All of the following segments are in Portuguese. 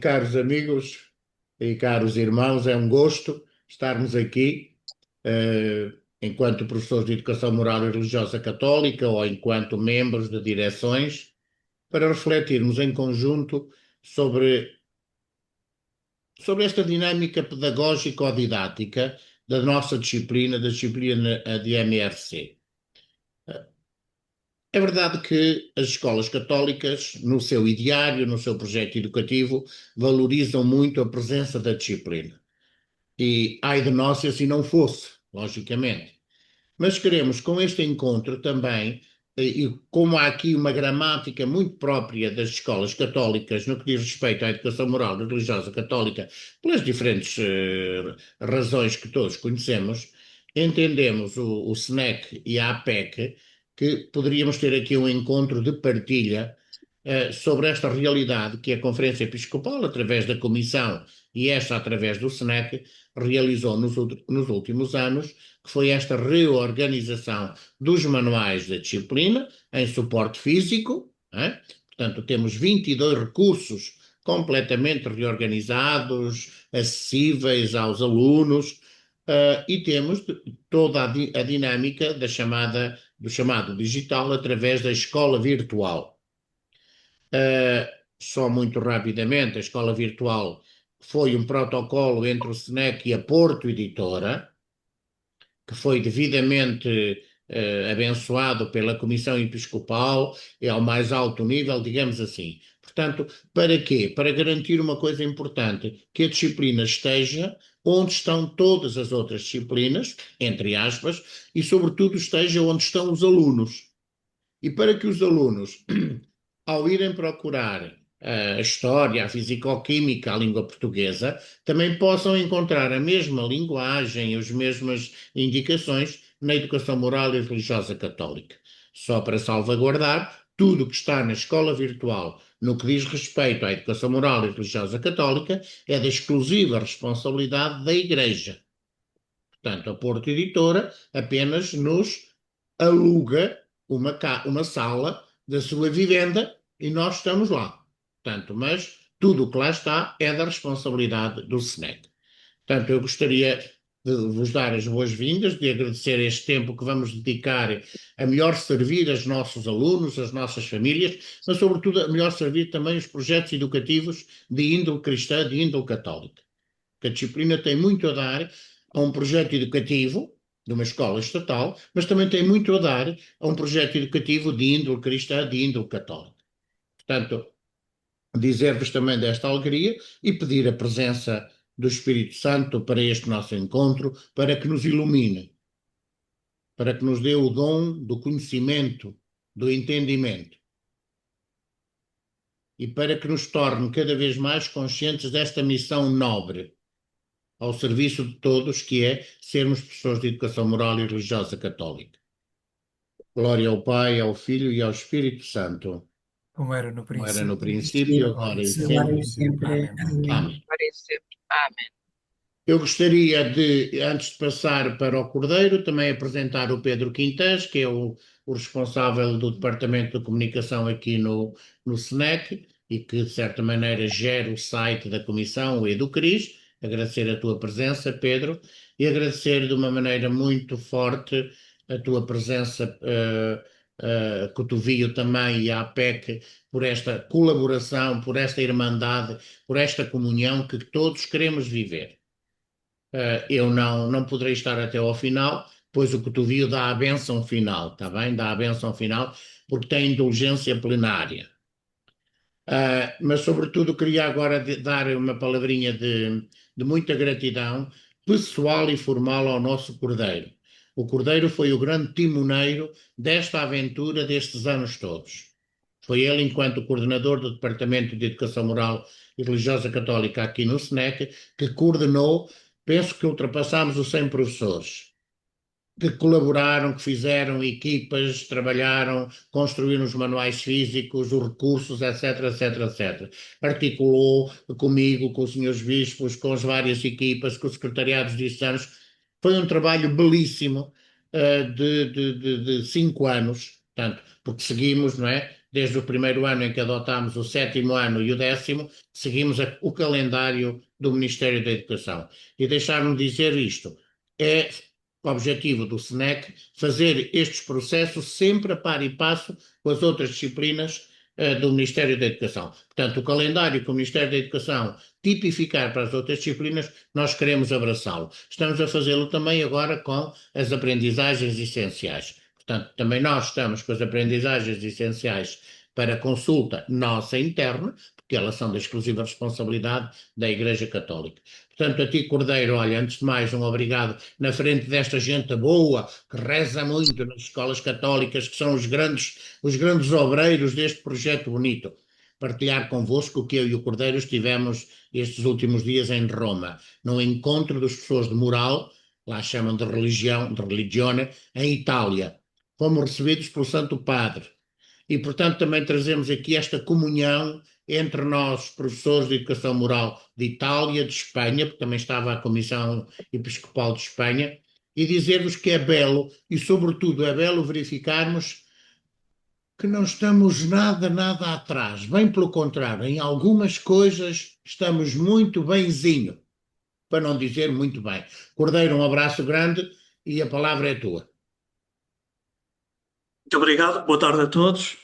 Caros amigos e caros irmãos, é um gosto estarmos aqui, enquanto professores de Educação Moral e Religiosa Católica ou enquanto membros de direções, para refletirmos em conjunto sobre, sobre esta dinâmica pedagógica ou didática da nossa disciplina, da disciplina de MRC. É verdade que as escolas católicas, no seu ideário, no seu projeto educativo, valorizam muito a presença da disciplina. E ai de nós se assim não fosse, logicamente. Mas queremos, com este encontro também, e como há aqui uma gramática muito própria das escolas católicas no que diz respeito à educação moral e religiosa católica, pelas diferentes razões que todos conhecemos, entendemos o SNEC e a APEC que poderíamos ter aqui um encontro de partilha sobre esta realidade que a Conferência Episcopal, através da Comissão e esta através do SNEC, realizou nos últimos anos, que foi esta reorganização dos manuais da disciplina em suporte físico. Portanto, temos 22 recursos completamente reorganizados, acessíveis aos alunos, e temos toda a dinâmica do chamado digital através da escola virtual. Só muito rapidamente, a escola virtual foi um protocolo entre o SNEC e a Porto Editora, que foi devidamente abençoado pela Comissão Episcopal e ao mais alto nível, digamos assim. Portanto, para quê? Para garantir uma coisa importante, que a disciplina esteja onde estão todas as outras disciplinas, entre aspas, e sobretudo esteja onde estão os alunos. E para que os alunos, ao irem procurar a história, a fisicoquímica, a língua portuguesa, também possam encontrar a mesma linguagem, as mesmas indicações na educação moral e religiosa católica. Só para salvaguardar, tudo o que está na escola virtual, no que diz respeito à educação moral e religiosa católica, é da exclusiva responsabilidade da Igreja. Portanto, a Porto Editora apenas nos aluga uma sala da sua vivenda e nós estamos lá. Portanto, mas tudo o que lá está é da responsabilidade do SNEC. Portanto, eu gostaria de vos dar as boas-vindas, de agradecer este tempo que vamos dedicar a melhor servir os nossos alunos, as nossas famílias, mas sobretudo a melhor servir também os projetos educativos de índole cristã, de índole católica. Que a disciplina tem muito a dar a um projeto educativo de uma escola estatal, mas também tem muito a dar a um projeto educativo de índole cristã, de índole católica. Portanto, dizer-vos também desta alegria e pedir a presença do Espírito Santo para este nosso encontro, para que nos ilumine, para que nos dê o dom do conhecimento, do entendimento e para que nos torne cada vez mais conscientes desta missão nobre ao serviço de todos, que é sermos pessoas de educação moral e religiosa católica. Glória ao Pai, ao Filho e ao Espírito Santo, Como era no como era no princípio, princípio, agora e agora sempre. e sempre. Amém. Amém. Para sempre. Amém. Eu gostaria de, antes de passar para o Cordeiro, também apresentar o Pedro Quintas, que é o responsável do Departamento de Comunicação aqui no SNEC e que, de certa maneira, gera o site da Comissão, o Educris. Agradecer a tua presença, Pedro, e agradecer de uma maneira muito forte a tua presença, Cotovio também e a APEC, por esta colaboração, por esta irmandade, por esta comunhão que todos queremos viver. Eu não poderei estar até ao final, pois o Cotovio dá a bênção final, está bem? Dá a bênção final, porque tem indulgência plenária. Mas, sobretudo, queria agora dar uma palavrinha de muita gratidão pessoal e formal ao nosso Cordeiro. O Cordeiro foi o grande timoneiro desta aventura destes anos todos. Foi ele, enquanto coordenador do Departamento de Educação Moral e Religiosa Católica aqui no SNEC, que coordenou, penso que ultrapassámos os 100 professores, que colaboraram, que fizeram equipas, trabalharam, construíram os manuais físicos, os recursos, etc, etc, etc. Articulou comigo, com os senhores bispos, com as várias equipas, com os secretariados diocesanos. Foi um trabalho belíssimo, de 5 anos, portanto, porque seguimos, não é? desde o primeiro ano em que adotámos o 7º ano e o 10º, seguimos o calendário do Ministério da Educação. E deixar-me dizer isto, é o objetivo do SNEC fazer estes processos sempre a par e passo com as outras disciplinas do Ministério da Educação. Portanto, o calendário que o Ministério da Educação tipificar para as outras disciplinas, nós queremos abraçá-lo. Estamos a fazê-lo também agora com as aprendizagens essenciais. Portanto, também nós estamos com as aprendizagens essenciais para consulta nossa interna, porque elas são da exclusiva responsabilidade da Igreja Católica. Portanto, a ti, Cordeiro, olha, antes de mais, um obrigado na frente desta gente boa, que reza muito nas escolas católicas, que são os grandes obreiros deste projeto bonito. Partilhar convosco que eu e o Cordeiro estivemos estes últimos dias em Roma, num encontro dos professores de moral, lá chamam de religião, de religione, em Itália. Fomos recebidos pelo Santo Padre. E, portanto, também trazemos aqui esta comunhão entre nós, professores de educação moral de Itália, de Espanha, porque também estava a Comissão Episcopal de Espanha, e dizer-vos que é belo, e sobretudo é belo verificarmos que não estamos nada atrás. Bem pelo contrário, em algumas coisas estamos muito benzinho, para não dizer muito bem. Cordeiro, um abraço grande e a palavra é tua. Muito obrigado, boa tarde a todos.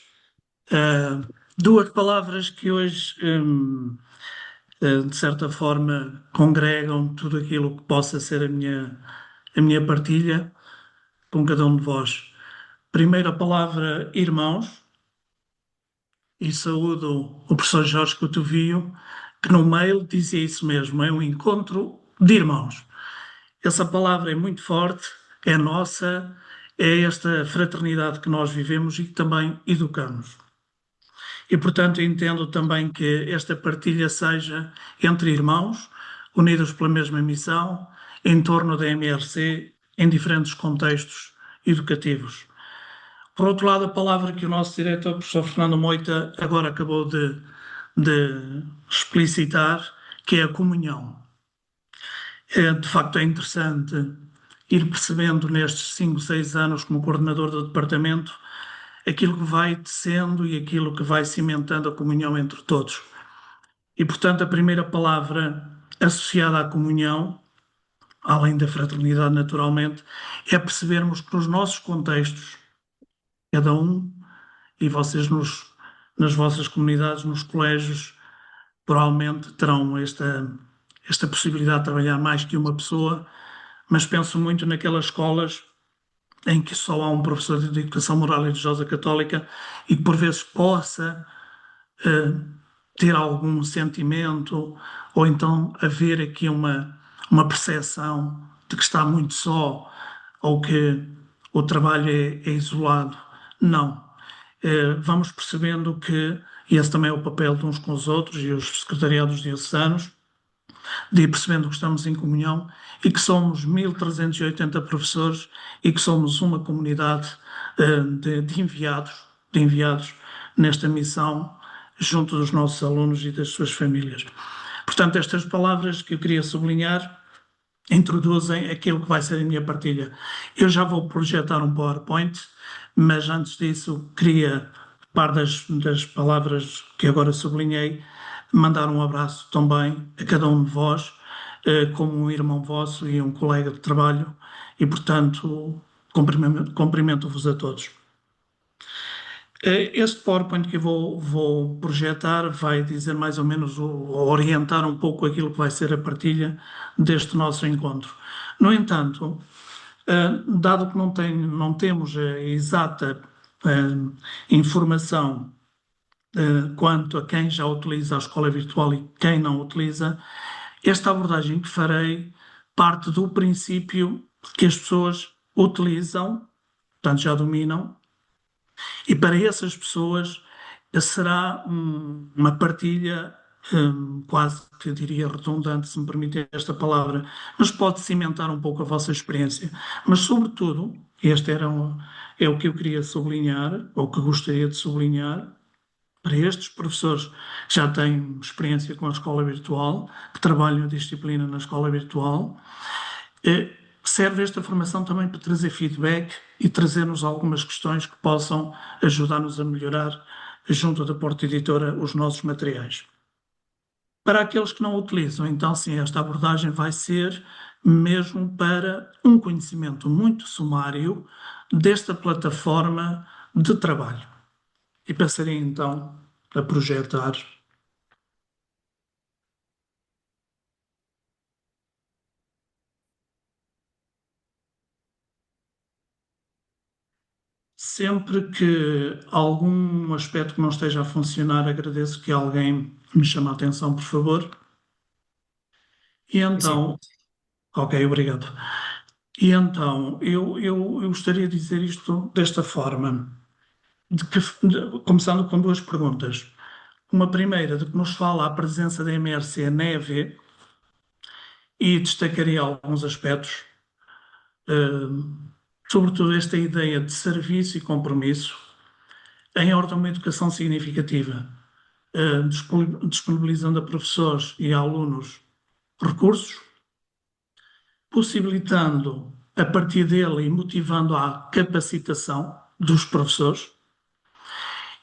Duas palavras que hoje, de certa forma, congregam tudo aquilo que possa ser a minha partilha com cada um de vós. Primeiro, a palavra irmãos, e saúdo o professor Jorge Cotovio, que no mail dizia isso mesmo, é um encontro de irmãos. Essa palavra é muito forte, é nossa, é esta fraternidade que nós vivemos e que também educamos. E, portanto, entendo também que esta partilha seja entre irmãos, unidos pela mesma missão, em torno da MRC, em diferentes contextos educativos. Por outro lado, a palavra que o nosso diretor, o professor Fernando Moita, agora acabou de explicitar, que é a comunhão. De facto, é interessante ir percebendo nestes 5, 6 anos como coordenador do departamento aquilo que vai tecendo e aquilo que vai cimentando a comunhão entre todos. E, portanto, a primeira palavra associada à comunhão, além da fraternidade naturalmente, é percebermos que nos nossos contextos, cada um, e vocês nas vossas comunidades, nos colégios, provavelmente terão esta possibilidade de trabalhar mais que uma pessoa, mas penso muito naquelas escolas em que só há um professor de educação moral e religiosa católica e que por vezes possa ter algum sentimento ou então haver aqui uma percepção de que está muito só ou que o trabalho é isolado. Não. Vamos percebendo que esse também é o papel de uns com os outros e os secretariados diocesanos, de ir percebendo que estamos em comunhão e que somos 1.380 professores e que somos uma comunidade de enviados nesta missão junto dos nossos alunos e das suas famílias. Portanto, estas palavras que eu queria sublinhar introduzem aquilo que vai ser a minha partilha. Eu já vou projetar um PowerPoint, mas antes disso queria, par das palavras que agora sublinhei, mandar um abraço também a cada um de vós, como um irmão vosso e um colega de trabalho, e portanto cumprimento-vos a todos. Este PowerPoint que eu vou projetar vai dizer mais ou menos, orientar um pouco aquilo que vai ser a partilha deste nosso encontro. No entanto, dado que não temos a exata informação quanto a quem já utiliza a escola virtual e quem não utiliza, esta abordagem que farei parte do princípio que as pessoas utilizam, portanto já dominam, e para essas pessoas será uma partilha quase que eu diria redundante, se me permitir esta palavra, mas pode cimentar um pouco a vossa experiência. Mas, sobretudo, é o que eu queria sublinhar, ou que gostaria de sublinhar, para estes professores que já têm experiência com a escola virtual, que trabalham a disciplina na escola virtual, serve esta formação também para trazer feedback e trazer-nos algumas questões que possam ajudar-nos a melhorar junto da Porta Editora, os nossos materiais. Para aqueles que não utilizam, então sim, esta abordagem vai ser mesmo para um conhecimento muito sumário desta plataforma de trabalho. E passaria então a projetar. Sempre que algum aspecto que não esteja a funcionar, agradeço que alguém me chame a atenção, por favor. E Sim. então, ok, obrigado. E então, eu gostaria de dizer isto desta forma, começando com duas perguntas. Uma primeira, de que nos fala a presença da MRC na EV, e destacaria alguns aspectos, sobretudo esta ideia de serviço e compromisso, em ordem a uma educação significativa, disponibilizando a professores e a alunos recursos, possibilitando a partir dele e motivando a capacitação dos professores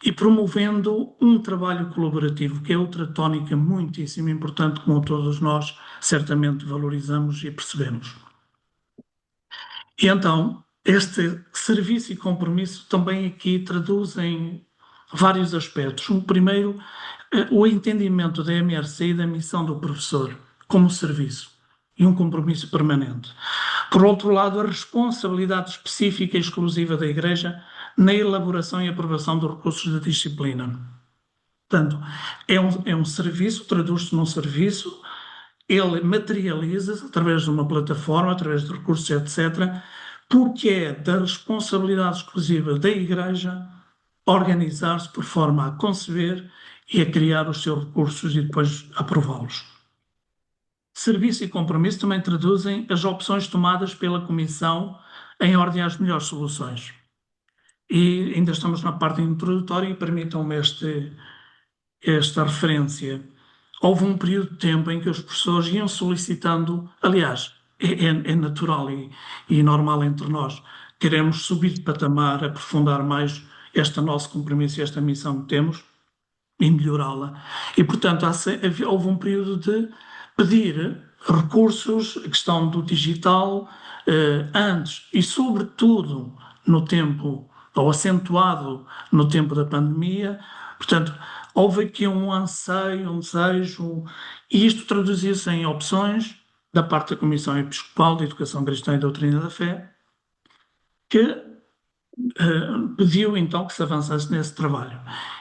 e promovendo um trabalho colaborativo, que é outra tónica muitíssimo importante, como todos nós certamente valorizamos e percebemos. E então, este serviço e compromisso também aqui traduzem vários aspectos. O primeiro, o entendimento da MRC e da missão do professor como serviço e um compromisso permanente. Por outro lado, a responsabilidade específica e exclusiva da Igreja na elaboração e aprovação dos recursos da disciplina. Portanto, é um serviço, traduz-se num serviço, ele materializa-se através de uma plataforma, através de recursos, etc., porque é da responsabilidade exclusiva da Igreja organizar-se por forma a conceber e a criar os seus recursos e depois aprová-los. Serviço e compromisso também traduzem as opções tomadas pela Comissão em ordem às melhores soluções. E ainda estamos na parte introdutória e permitam-me esta referência. Houve um período de tempo em que os professores iam solicitando, aliás, é natural e normal entre nós, queremos subir de patamar, aprofundar mais este nosso compromisso e esta missão que temos e melhorá-la. E, portanto, houve um período de pedir recursos, a questão do digital, antes e, sobretudo, no tempo, ou acentuado no tempo da pandemia. Portanto, houve aqui um anseio, um desejo, e isto traduzia-se em opções da parte da Comissão Episcopal de Educação Cristã e Doutrina da Fé, que pediu então que se avançasse nesse trabalho.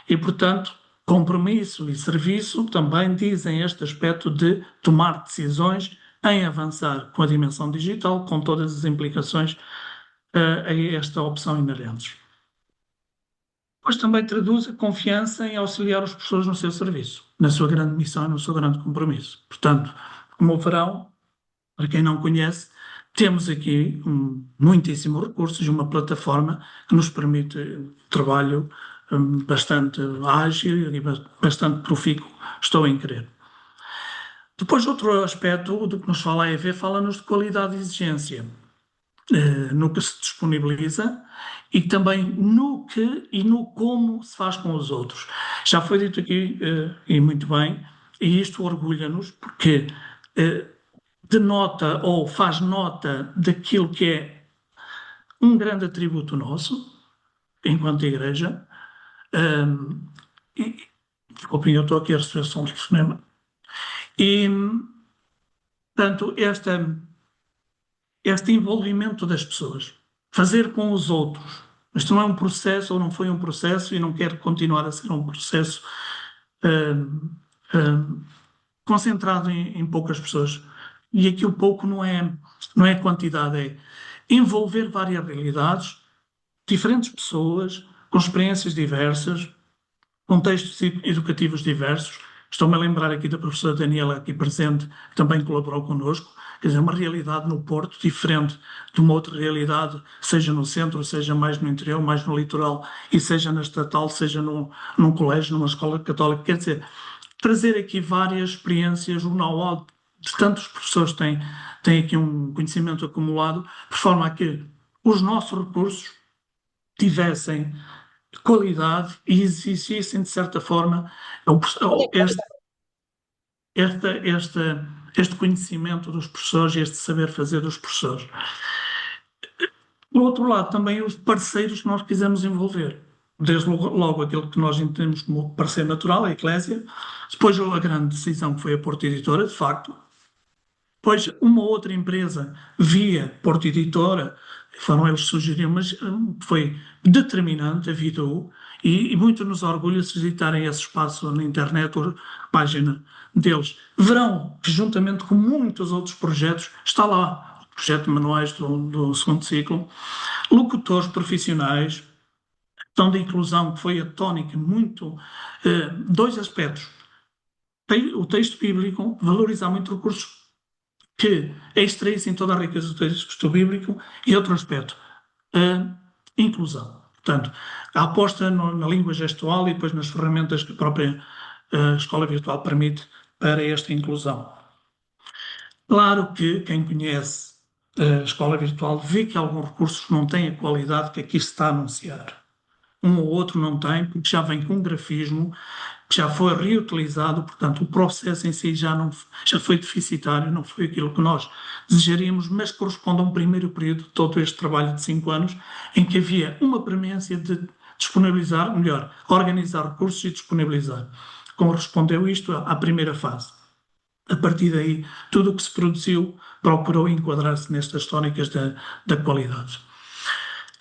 E, portanto, compromisso e serviço também dizem este aspecto de tomar decisões em avançar com a dimensão digital, com todas as implicações a esta opção inerentes. Depois também traduz a confiança em auxiliar os professores no seu serviço, na sua grande missão e no seu grande compromisso. Portanto, como verão, para quem não conhece, temos aqui muitíssimos recursos e uma plataforma que nos permite trabalho bastante ágil e bastante profícuo, estou em crer. Depois, outro aspecto do que nos fala a EV, fala-nos de qualidade e exigência no que se disponibiliza e também no que e no como se faz com os outros. Já foi dito aqui, e muito bem, e isto orgulha-nos, porque denota ou faz nota daquilo que é um grande atributo nosso, enquanto Igreja. Desculpem, eu estou aqui a receber som de cinema. E, portanto, este envolvimento das pessoas, fazer com os outros. Isto não é um processo, ou não foi um processo, e não quero continuar a ser um processo concentrado em poucas pessoas. E aqui o pouco não é quantidade, é envolver várias realidades, diferentes pessoas, com experiências diversas, contextos educativos diversos. Estou-me a lembrar aqui da professora Daniela, aqui presente, que também colaborou connosco. Quer dizer, uma realidade no Porto diferente de uma outra realidade, seja no centro, seja mais no interior, mais no litoral, e seja na estatal, seja num colégio, numa escola católica. Quer dizer, trazer aqui várias experiências, o know-how de tantos professores têm aqui um conhecimento acumulado, de forma a que os nossos recursos tivessem qualidade e exigissem, de certa forma, este, este conhecimento dos professores, este saber fazer dos professores. Do outro lado, também os parceiros que nós quisemos envolver. Desde logo aquele que nós entendemos como parceiro natural, a Eclésia, depois a grande decisão que foi a Porto Editora, de facto, depois uma outra empresa via Porto Editora, foram eles que sugeriram, mas foi determinante a Vidou, e muito nos orgulha se visitarem esse espaço na internet, a página deles. Verão que, juntamente com muitos outros projetos, está lá o projeto de manuais do segundo ciclo, locutores profissionais, questão da inclusão, que foi a tónica, muito, dois aspectos. O texto bíblico, valorizar muito recursos que extraíssem toda a riqueza do texto bíblico, e outro aspecto, a inclusão. Portanto, a aposta na língua gestual e depois nas ferramentas que a própria escola virtual permite para esta inclusão. Claro que quem conhece a escola virtual vê que alguns recursos não têm a qualidade que aqui se está a anunciar. Um ou outro não tem, porque já vem com grafismo, que já foi reutilizado, portanto, o processo em si já foi deficitário, não foi aquilo que nós desejaríamos, mas corresponde a um primeiro período de todo este trabalho de 5 anos, em que havia uma premência de disponibilizar, melhor, organizar recursos e disponibilizar. Correspondeu isto à primeira fase. A partir daí, tudo o que se produziu procurou enquadrar-se nestas tónicas da qualidade.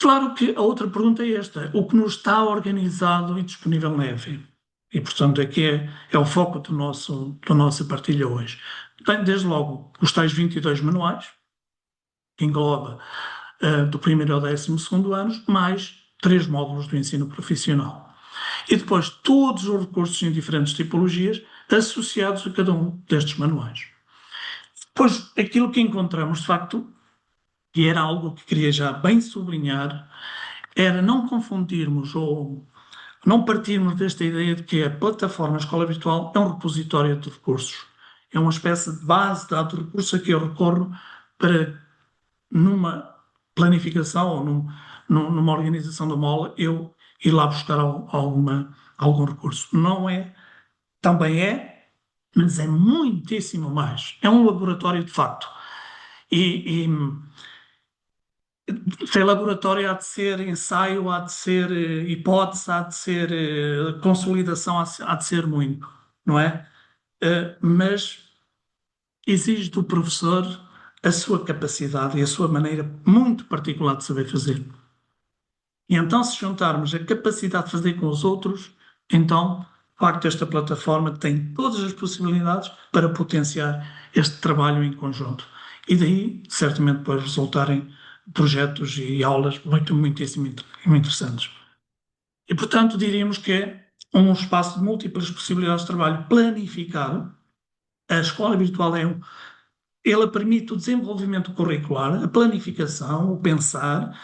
Claro que a outra pergunta é esta: o que nos está organizado e disponível na EFI? E, portanto, aqui é o foco da nossa partilha hoje. Tem, desde logo, os tais 22 manuais, que engloba do primeiro ao 12º anos, mais 3 módulos do ensino profissional. E depois todos os recursos em diferentes tipologias associados a cada um destes manuais. Depois, aquilo que encontramos, de facto, e era algo que queria já bem sublinhar, era não confundirmos ou não partirmos desta ideia de que a plataforma Escola Virtual é um repositório de recursos. É uma espécie de base de dados de recursos a que eu recorro para, numa planificação ou numa organização da mola, eu ir lá buscar algum recurso. Não é, também é, mas é muitíssimo mais. É um laboratório de facto. E se é laboratório, há de ser ensaio, há de ser hipótese, há de ser consolidação, há de ser muito, não é? Mas exige do professor a sua capacidade e a sua maneira muito particular de saber fazer. E então, se juntarmos a capacidade de fazer com os outros, então, de facto, esta plataforma tem todas as possibilidades para potenciar este trabalho em conjunto. E daí, certamente, depois resultarem projetos e aulas muitíssimo interessantes. E, portanto, diríamos que é um espaço de múltiplas possibilidades de trabalho planificado. A escola virtual ela permite o desenvolvimento curricular, a planificação, o pensar,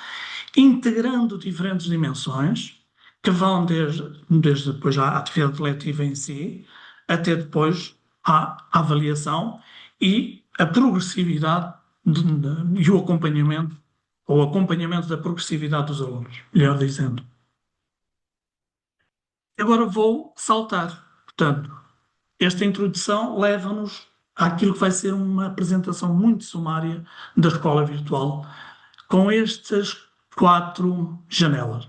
integrando diferentes dimensões, que vão desde depois à atividade letiva em si, até depois à avaliação e a progressividade e o acompanhamento, ou acompanhamento da progressividade dos alunos, melhor dizendo. Agora vou saltar. Portanto, esta introdução leva-nos àquilo que vai ser uma apresentação muito sumária da escola virtual, com estas 4 janelas.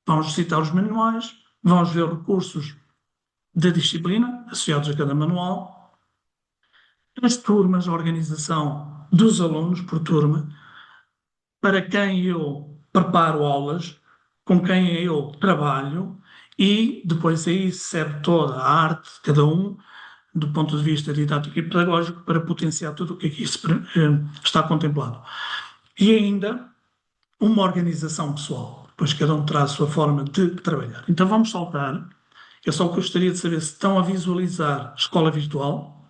Vamos citar os manuais, vamos ver recursos da disciplina associados a cada manual, as turmas, a organização dos alunos por turma, para quem eu preparo aulas, com quem eu trabalho, e depois aí serve toda a arte de cada um, do ponto de vista didático e pedagógico, para potenciar tudo o que aqui está contemplado. E ainda uma organização pessoal, pois cada um terá a sua forma de trabalhar. Então vamos saltar. Eu só gostaria de saber se estão a visualizar escola virtual.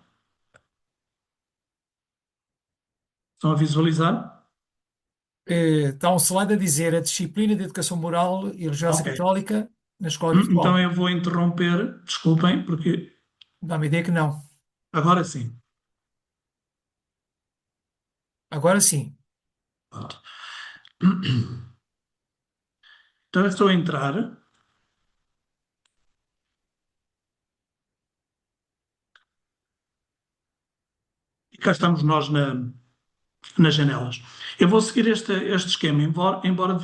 Estão a visualizar? Está um slide a dizer a disciplina de Educação Moral e Religiosa Ok. Católica na escola Então virtual. eu vou interromper, desculpem, porque Dá-me a ideia que não. agora sim. Agora sim. Pronto. Então eu estou a entrar. cá estamos nós nas janelas. Eu vou seguir este esquema, embora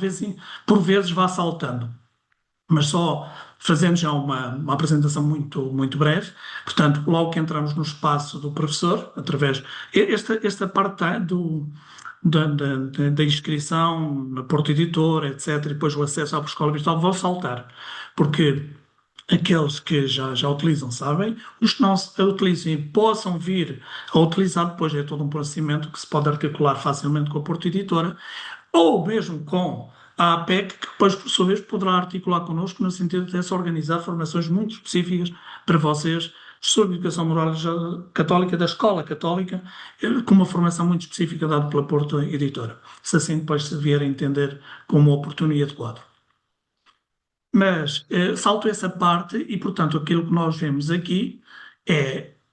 por vezes vá saltando, mas só fazendo já uma apresentação muito breve. Portanto, logo que entramos no espaço do professor, através. Esta parte da inscrição na Porta Editora, etc., e depois o acesso à escola virtual, vou saltar, porque aqueles que já utilizam sabem, os que não utilizam e possam vir a utilizar, depois é todo um procedimento que se pode articular facilmente com a Porta Editora, ou mesmo com a APEC, que depois, por sua vez, poderá articular connosco no sentido de se organizar formações muito específicas para vocês sobre educação moral católica, da escola católica, com uma formação muito específica dada pela Porta Editora, se assim depois se vier a entender como oportuno e adequado. Mas salto essa parte e, portanto, aquilo que nós vemos aqui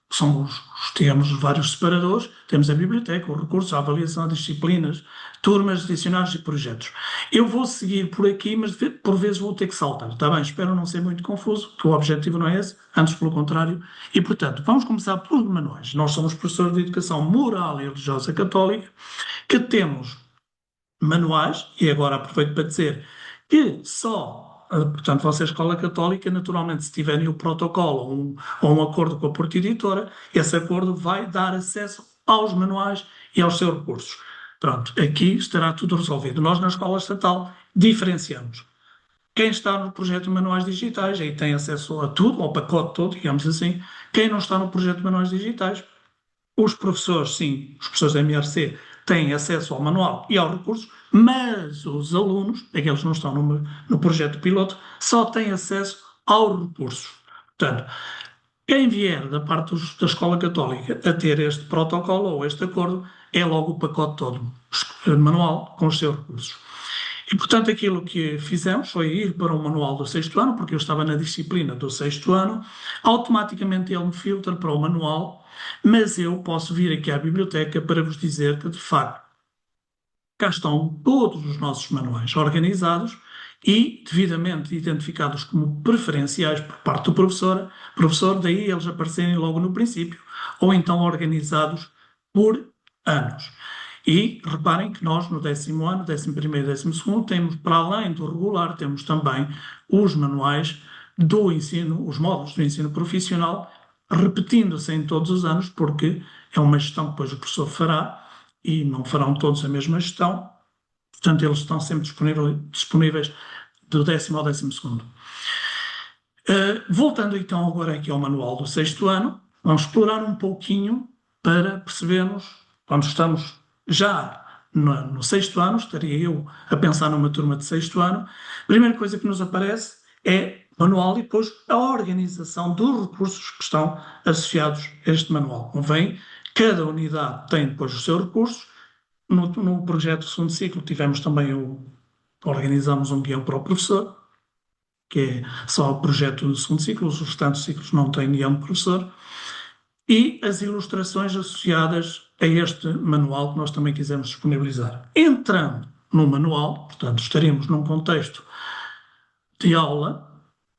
são temos vários separadores, temos a biblioteca, os recursos, a avaliação, as disciplinas, turmas, dicionários e projetos. Eu vou seguir por aqui, mas por vezes vou ter que saltar, está bem? Espero não ser muito confuso, porque o objetivo não é esse, antes pelo contrário. E, portanto, vamos começar por manuais. Nós somos professores de educação moral e religiosa católica, que temos manuais, e agora aproveito para dizer que portanto, vocês, escola católica, naturalmente, se tiverem o protocolo ou um acordo com a Porta Editora, esse acordo vai dar acesso aos manuais e aos seus recursos. Pronto, aqui estará tudo resolvido. Nós, na escola estatal, diferenciamos. Quem está no projeto de manuais digitais, aí tem acesso a tudo, ao pacote todo, digamos assim. Quem não está no projeto de manuais digitais, os professores, sim, os professores da MRC têm acesso ao manual e aos recursos, mas os alunos, aqueles que não estão no projeto piloto, só têm acesso aos recursos. Portanto, quem vier da parte da Escola Católica a ter este protocolo ou este acordo, é logo o pacote todo, manual com os seus recursos. E, portanto, aquilo que fizemos foi ir para o manual do 6º ano, porque eu estava na disciplina do 6º ano, automaticamente ele me filtra para o manual, mas eu posso vir aqui à biblioteca para vos dizer que, de facto, cá estão todos os nossos manuais organizados e devidamente identificados como preferenciais por parte do professor, daí eles aparecerem logo no princípio, ou então organizados por anos. E reparem que nós, no 10º ano, 11º e 12º, temos, para além do regular, temos também os manuais do ensino, os módulos do ensino profissional, repetindo-se em todos os anos, porque é uma gestão que depois o professor fará, e não farão todos a mesma gestão, portanto eles estão sempre disponíveis do 10º ao 12º. Voltando então agora aqui ao manual do 6º ano, vamos explorar um pouquinho para percebermos, quando estamos já no 6º ano, estaria eu a pensar numa turma de 6º ano, a primeira coisa que nos aparece é o manual e depois a organização dos recursos que estão associados a este manual. Como vem, cada unidade tem depois os seus recursos. No projeto do segundo ciclo tivemos também organizamos um guião para o professor, que é só o projeto do segundo ciclo, os restantes ciclos não têm guião de professor, e as ilustrações associadas a este manual que nós também quisemos disponibilizar. Entrando no manual, portanto, estaremos num contexto de aula,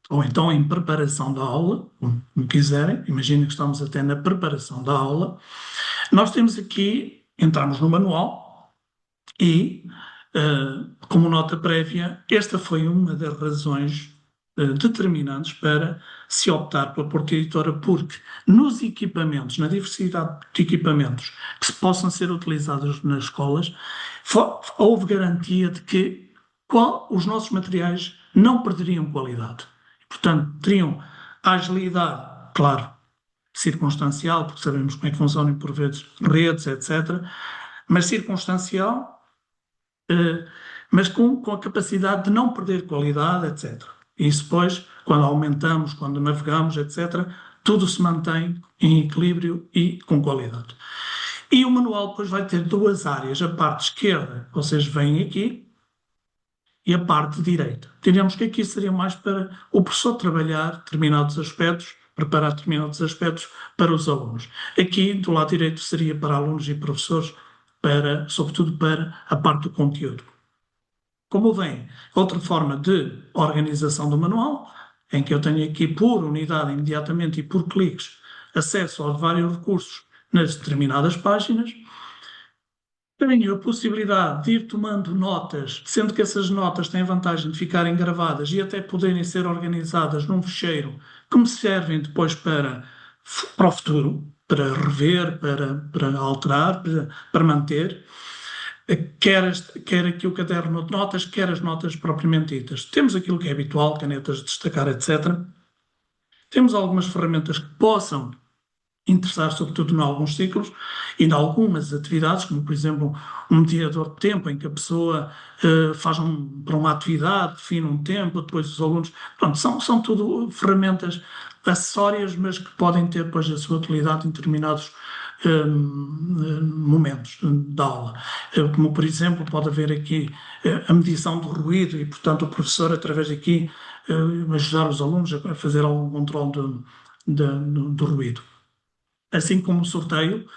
ou então em preparação da aula, como quiserem, imaginem que estamos até na preparação da aula. Nós temos aqui, entramos no manual e, como nota prévia, esta foi uma das razões determinantes para se optar pela Porta Editora, porque nos equipamentos, na diversidade de equipamentos que possam ser utilizados nas escolas, houve garantia de que os nossos materiais não perderiam qualidade. Portanto, teriam agilidade, claro, circunstancial, porque sabemos como é que funcionam por vezes redes, etc., mas circunstancial, mas com a capacidade de não perder qualidade, etc. E isso depois, quando aumentamos, quando navegamos, etc., tudo se mantém em equilíbrio e com qualidade. E o manual depois vai ter duas áreas, a parte esquerda, vocês veem aqui, e a parte direita. Diríamos que aqui seria mais para o professor trabalhar determinados aspectos, preparar determinados aspectos para os alunos. Aqui, do lado direito, seria para alunos e professores, sobretudo para a parte do conteúdo. Como vem, outra forma de organização do manual, em que eu tenho aqui por unidade imediatamente e por cliques acesso aos vários recursos nas determinadas páginas. Tenho a possibilidade de ir tomando notas, sendo que essas notas têm a vantagem de ficarem gravadas e até poderem ser organizadas num ficheiro que me servem depois para o futuro, para rever, para alterar, para manter. Quer aqui o caderno de notas, quer as notas propriamente ditas. Temos aquilo que é habitual, canetas de destacar, etc. Temos algumas ferramentas que possam interessar, sobretudo em alguns ciclos e em algumas atividades, como por exemplo um mediador de tempo, em que a pessoa faz para uma atividade, define um tempo, depois os alunos. Pronto, são tudo ferramentas acessórias, mas que podem ter depois a sua utilidade em determinados momentos da aula. Como por exemplo, pode haver aqui a medição do ruído e, portanto, o professor, através daqui, ajudar os alunos a fazer algum controle do ruído. Assim como o sorteio,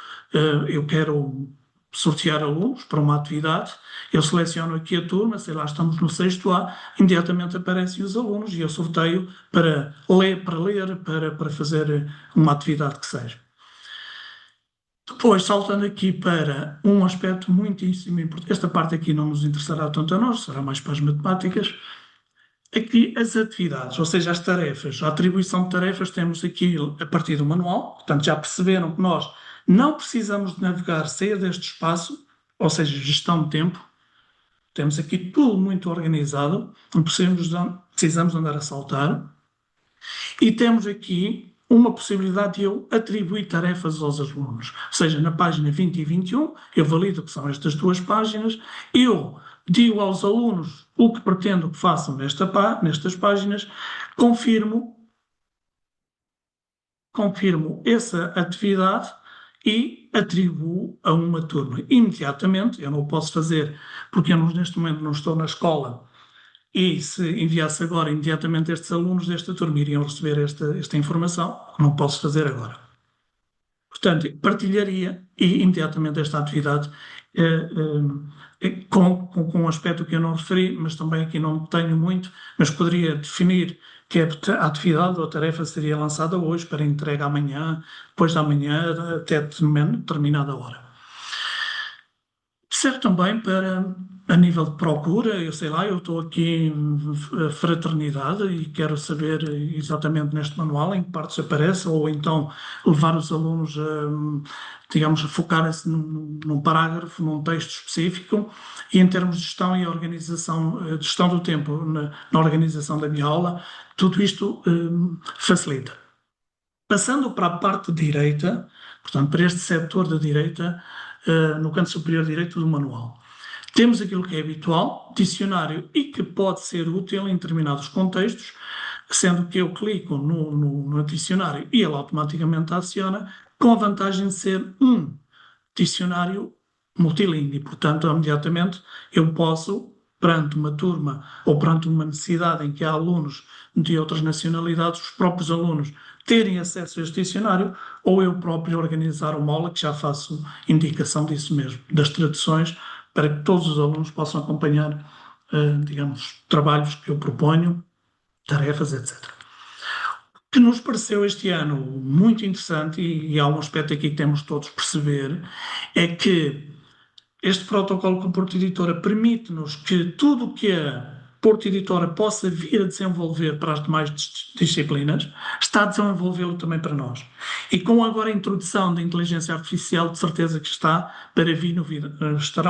eu quero sortear alunos para uma atividade, eu seleciono aqui a turma, sei lá, estamos no 6º A, imediatamente aparecem os alunos e eu sorteio para ler, para fazer uma atividade que seja. Depois, saltando aqui para um aspecto muitíssimo importante, esta parte aqui não nos interessará tanto a nós, será mais para as matemáticas. Aqui as atividades, ou seja, as tarefas, a atribuição de tarefas, temos aqui a partir do manual, portanto já perceberam que nós não precisamos de navegar, sair deste espaço, ou seja, gestão de tempo, temos aqui tudo muito organizado, não precisamos andar a saltar, e temos aqui uma possibilidade de eu atribuir tarefas aos alunos, ou seja, na página 20 e 21, eu valido que são estas duas páginas, eu digo aos alunos o que pretendo que façam nestas páginas, confirmo essa atividade e atribuo a uma turma. Imediatamente, eu não o posso fazer porque eu neste momento não estou na escola e se enviasse agora, imediatamente estes alunos desta turma iriam receber esta informação, não posso fazer agora. Portanto, partilharia e imediatamente esta atividade com um aspecto que eu não referi, mas também aqui não tenho muito, mas poderia definir que a atividade ou a tarefa seria lançada hoje para entrega amanhã, depois da manhã, até determinada hora. Serve também para, a nível de procura, eu sei lá, eu estou aqui em fraternidade e quero saber exatamente neste manual em que partes aparece, ou então levar os alunos digamos, a focarem-se num parágrafo, num texto específico, e em termos de gestão e organização, gestão do tempo na organização da minha aula, tudo isto facilita. Passando para a parte direita, portanto, para este setor da direita, no canto superior direito do manual. Temos aquilo que é habitual, dicionário, e que pode ser útil em determinados contextos, sendo que eu clico no dicionário e ele automaticamente aciona, com a vantagem de ser um dicionário multilíngue. Portanto, imediatamente eu posso, perante uma turma ou perante uma necessidade em que há alunos de outras nacionalidades, os próprios alunos terem acesso a este dicionário, ou eu próprio organizar uma aula que já faço indicação disso mesmo, das traduções, para que todos os alunos possam acompanhar, digamos, trabalhos que eu proponho, tarefas, etc. O que nos pareceu este ano muito interessante, e há um aspecto aqui que temos todos perceber, é que este protocolo com a Porto Editora permite-nos que tudo o que a Porto Editora possa vir a desenvolver para as demais disciplinas, está a desenvolvê-lo também para nós. E com agora a introdução da inteligência artificial, de certeza que estarão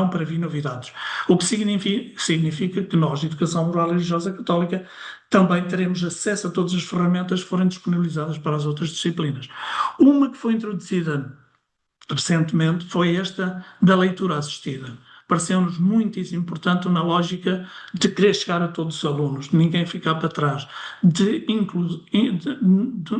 para vir novidades. O que significa que nós, Educação Moral e Religiosa Católica, também teremos acesso a todas as ferramentas que forem disponibilizadas para as outras disciplinas. Uma que foi introduzida recentemente foi esta da leitura assistida. Pareceu-nos muitíssimo importante na lógica de querer chegar a todos os alunos, de ninguém ficar para trás,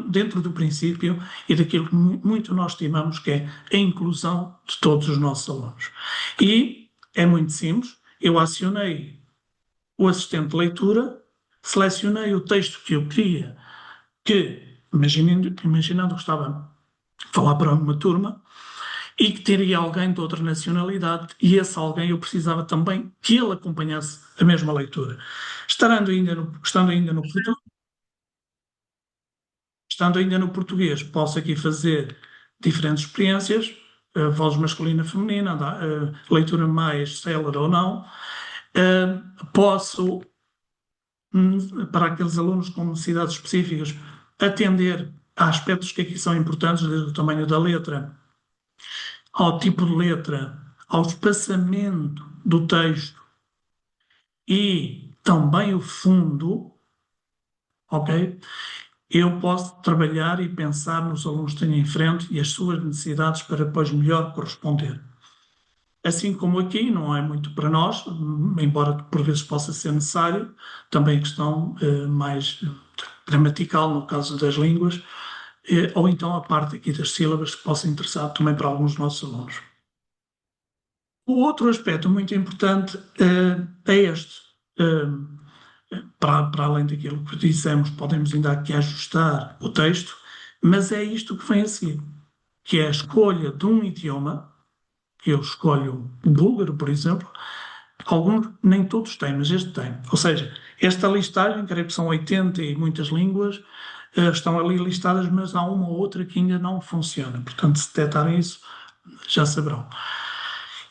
dentro do princípio e daquilo que muito nós estimamos que é a inclusão de todos os nossos alunos. E é muito simples, eu acionei o assistente de leitura, selecionei o texto que eu queria, imaginando que estava a falar para uma turma, e que teria alguém de outra nacionalidade, e esse alguém eu precisava também que ele acompanhasse a mesma leitura. Estando ainda no português, posso aqui fazer diferentes experiências, voz masculina, feminina, leitura mais célere ou não. Posso, para aqueles alunos com necessidades específicas, atender a aspectos que aqui são importantes, desde o tamanho da letra, ao tipo de letra, ao espaçamento do texto e também o fundo, ok? Eu posso trabalhar e pensar nos alunos que tenho em frente e as suas necessidades para depois melhor corresponder. Assim como aqui, não é muito para nós, embora por vezes possa ser necessário, também a questão mais gramatical, no caso das línguas, ou então a parte aqui das sílabas que possa interessar também para alguns dos nossos alunos. O outro aspecto muito importante é este. Para além daquilo que dissemos, podemos ainda aqui ajustar o texto, mas é isto que vem a seguir, que é a escolha de um idioma, que eu escolho o búlgaro, por exemplo, alguns, nem todos têm, mas este tem. Ou seja, esta listagem, creio que são 80 e muitas línguas, estão ali listadas, mas há uma ou outra que ainda não funciona. Portanto, se detectarem isso, já saberão.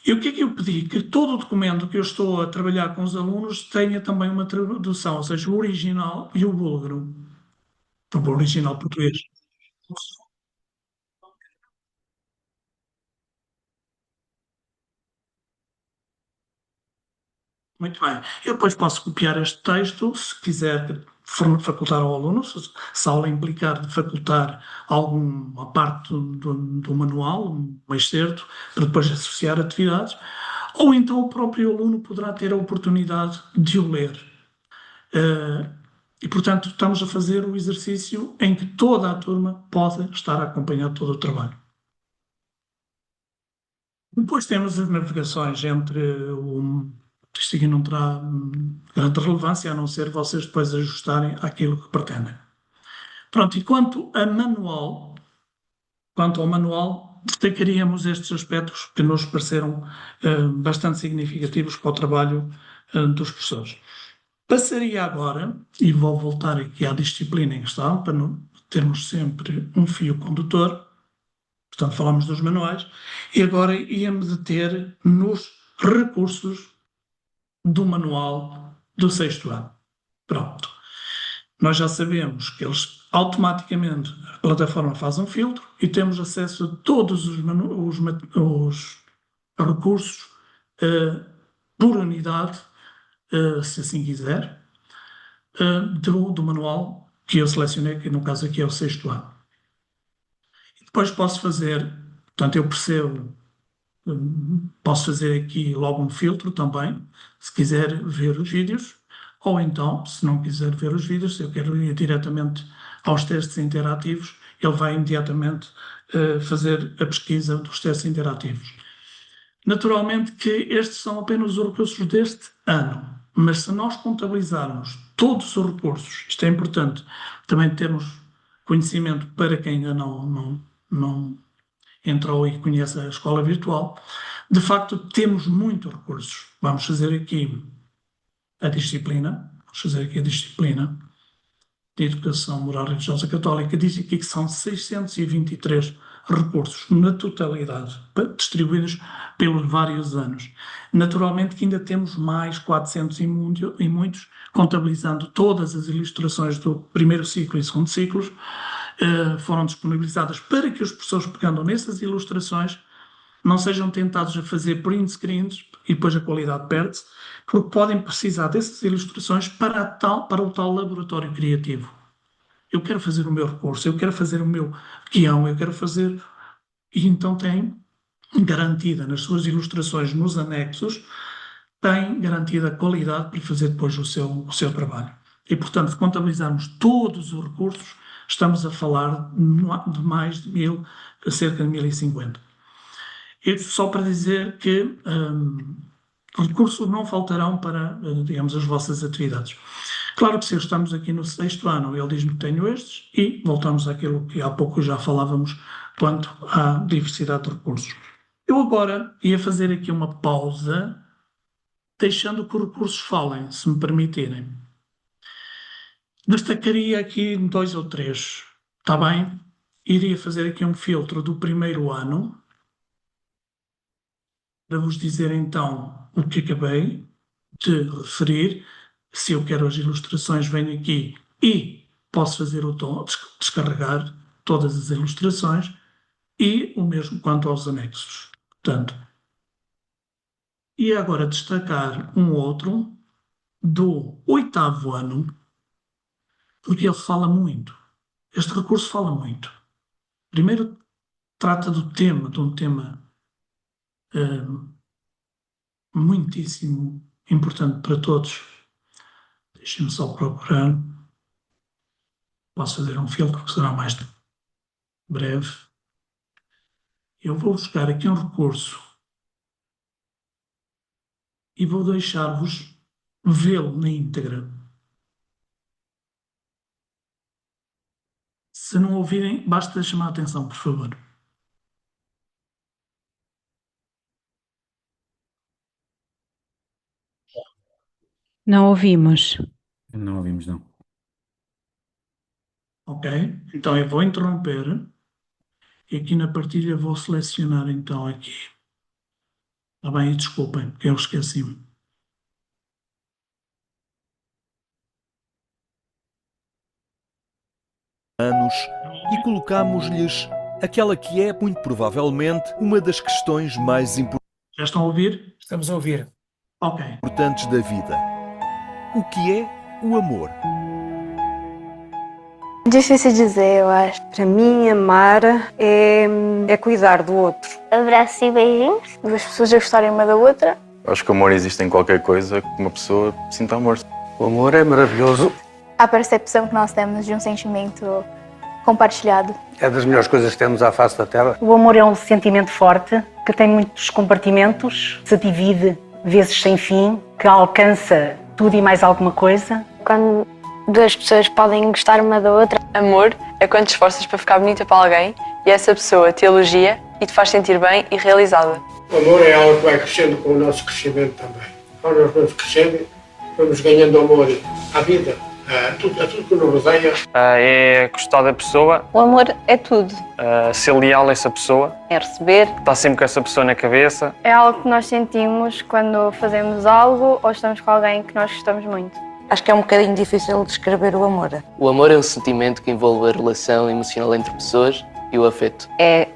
E o que é que eu pedi? Que todo o documento que eu estou a trabalhar com os alunos tenha também uma tradução, ou seja, o original e o búlgaro, o original português. Muito bem. Eu depois posso copiar este texto, se quiser facultar ao aluno, se a aula implicar de facultar alguma parte do manual, um excerto, para depois associar atividades, ou então o próprio aluno poderá ter a oportunidade de o ler. E, portanto, estamos a fazer o exercício em que toda a turma pode estar a acompanhar todo o trabalho. Depois temos as navegações entre o. Isto aqui não terá grande relevância, a não ser vocês depois ajustarem àquilo que pretendem. Pronto, e quanto ao manual, destacaríamos estes aspectos que nos pareceram bastante significativos para o trabalho dos professores. Passaria agora, e vou voltar aqui à disciplina em questão, para não termos sempre um fio condutor, portanto falamos dos manuais, e agora ia-me deter nos recursos do manual do sexto ano. Pronto. Nós já sabemos que eles automaticamente, a plataforma faz um filtro e temos acesso a todos os recursos por unidade, se assim quiser, do manual que eu selecionei, que no caso aqui é o sexto ano. E depois posso fazer, portanto, eu percebo, posso fazer aqui logo um filtro também, se quiser ver os vídeos, ou então, se não quiser ver os vídeos, se eu quero ir diretamente aos testes interativos, ele vai imediatamente fazer a pesquisa dos testes interativos. Naturalmente que estes são apenas os recursos deste ano, mas se nós contabilizarmos todos os recursos, isto é importante, também termos conhecimento para quem ainda não entrou e conhece a escola virtual, de facto temos muitos recursos. Vamos fazer aqui a disciplina, de Educação Moral e Religiosa Católica, diz aqui que são 623 recursos na totalidade, distribuídos pelos vários anos. Naturalmente que ainda temos mais 400 e muitos, contabilizando todas as ilustrações do primeiro ciclo e segundo ciclos, foram disponibilizadas para que os professores, pegando nessas ilustrações, não sejam tentados a fazer print screens e depois a qualidade perde-se, porque podem precisar dessas ilustrações para o tal laboratório criativo. Eu quero fazer o meu recurso, eu quero fazer o meu guião, eu quero fazer. E então tem garantida nas suas ilustrações, nos anexos, tem garantida a qualidade para fazer depois o seu trabalho. E, portanto, se contabilizarmos todos os recursos, estamos a falar de mais de 1000, cerca de 1050. Isto só para dizer que recursos não faltarão para, digamos, as vossas atividades. Claro que se estamos aqui no sexto ano, ele diz-me que tenho estes, e voltamos àquilo que há pouco já falávamos quanto à diversidade de recursos. Eu agora ia fazer aqui uma pausa, deixando que os recursos falem, se me permitirem. Destacaria aqui dois ou três, está bem? iria fazer aqui um filtro do primeiro ano, para vos dizer então o que acabei de referir. Se eu quero as ilustrações, venho aqui e posso fazer o tom, descarregar todas as ilustrações, e o mesmo quanto aos anexos. Portanto, e agora destacar um outro do oitavo ano, porque ele fala muito. Este recurso fala muito. Primeiro, trata do tema, de um tema eh, muitíssimo importante para todos. Deixem-me só procurar. Posso fazer um filtro que será mais breve. Eu vou buscar aqui um recurso e vou deixar-vos vê-lo na íntegra. Se não ouvirem, basta chamar a atenção, por favor. Não ouvimos. Não ouvimos, não. Ok? Então eu vou interromper e aqui na partilha vou selecionar então aqui. Está bem? E desculpem, porque eu esqueci-me. Anos e colocamos-lhes aquela que é, muito provavelmente, uma das questões mais Já estão a ouvir? Estamos a ouvir. Ok. importantes da vida. O que é o amor? Difícil dizer, eu acho. Para mim, amar é cuidar do outro. Abraços e beijinhos. Duas pessoas a gostarem uma da outra. Acho que o amor existe em qualquer coisa que uma pessoa sinta amor. O amor é maravilhoso. A percepção que nós temos de um sentimento compartilhado. É das melhores coisas que temos à face da Terra. O amor é um sentimento forte que tem muitos compartimentos, se divide vezes sem fim, que alcança tudo e mais alguma coisa. Quando duas pessoas podem gostar uma da outra. Amor é quando te esforças para ficar bonita para alguém e essa pessoa te elogia e te faz sentir bem e realizada. O amor é algo que vai crescendo com o nosso crescimento também. Quando nós vamos crescendo, vamos ganhando amor à vida, a tudo que nos rodeia. É gostar da pessoa. O amor é tudo. Ser leal a essa pessoa. É receber. Estar sempre com essa pessoa na cabeça. É algo que nós sentimos quando fazemos algo ou estamos com alguém que nós gostamos muito. Acho que é um bocadinho difícil descrever o amor. O amor é um sentimento que envolve a relação emocional entre pessoas e o afeto. É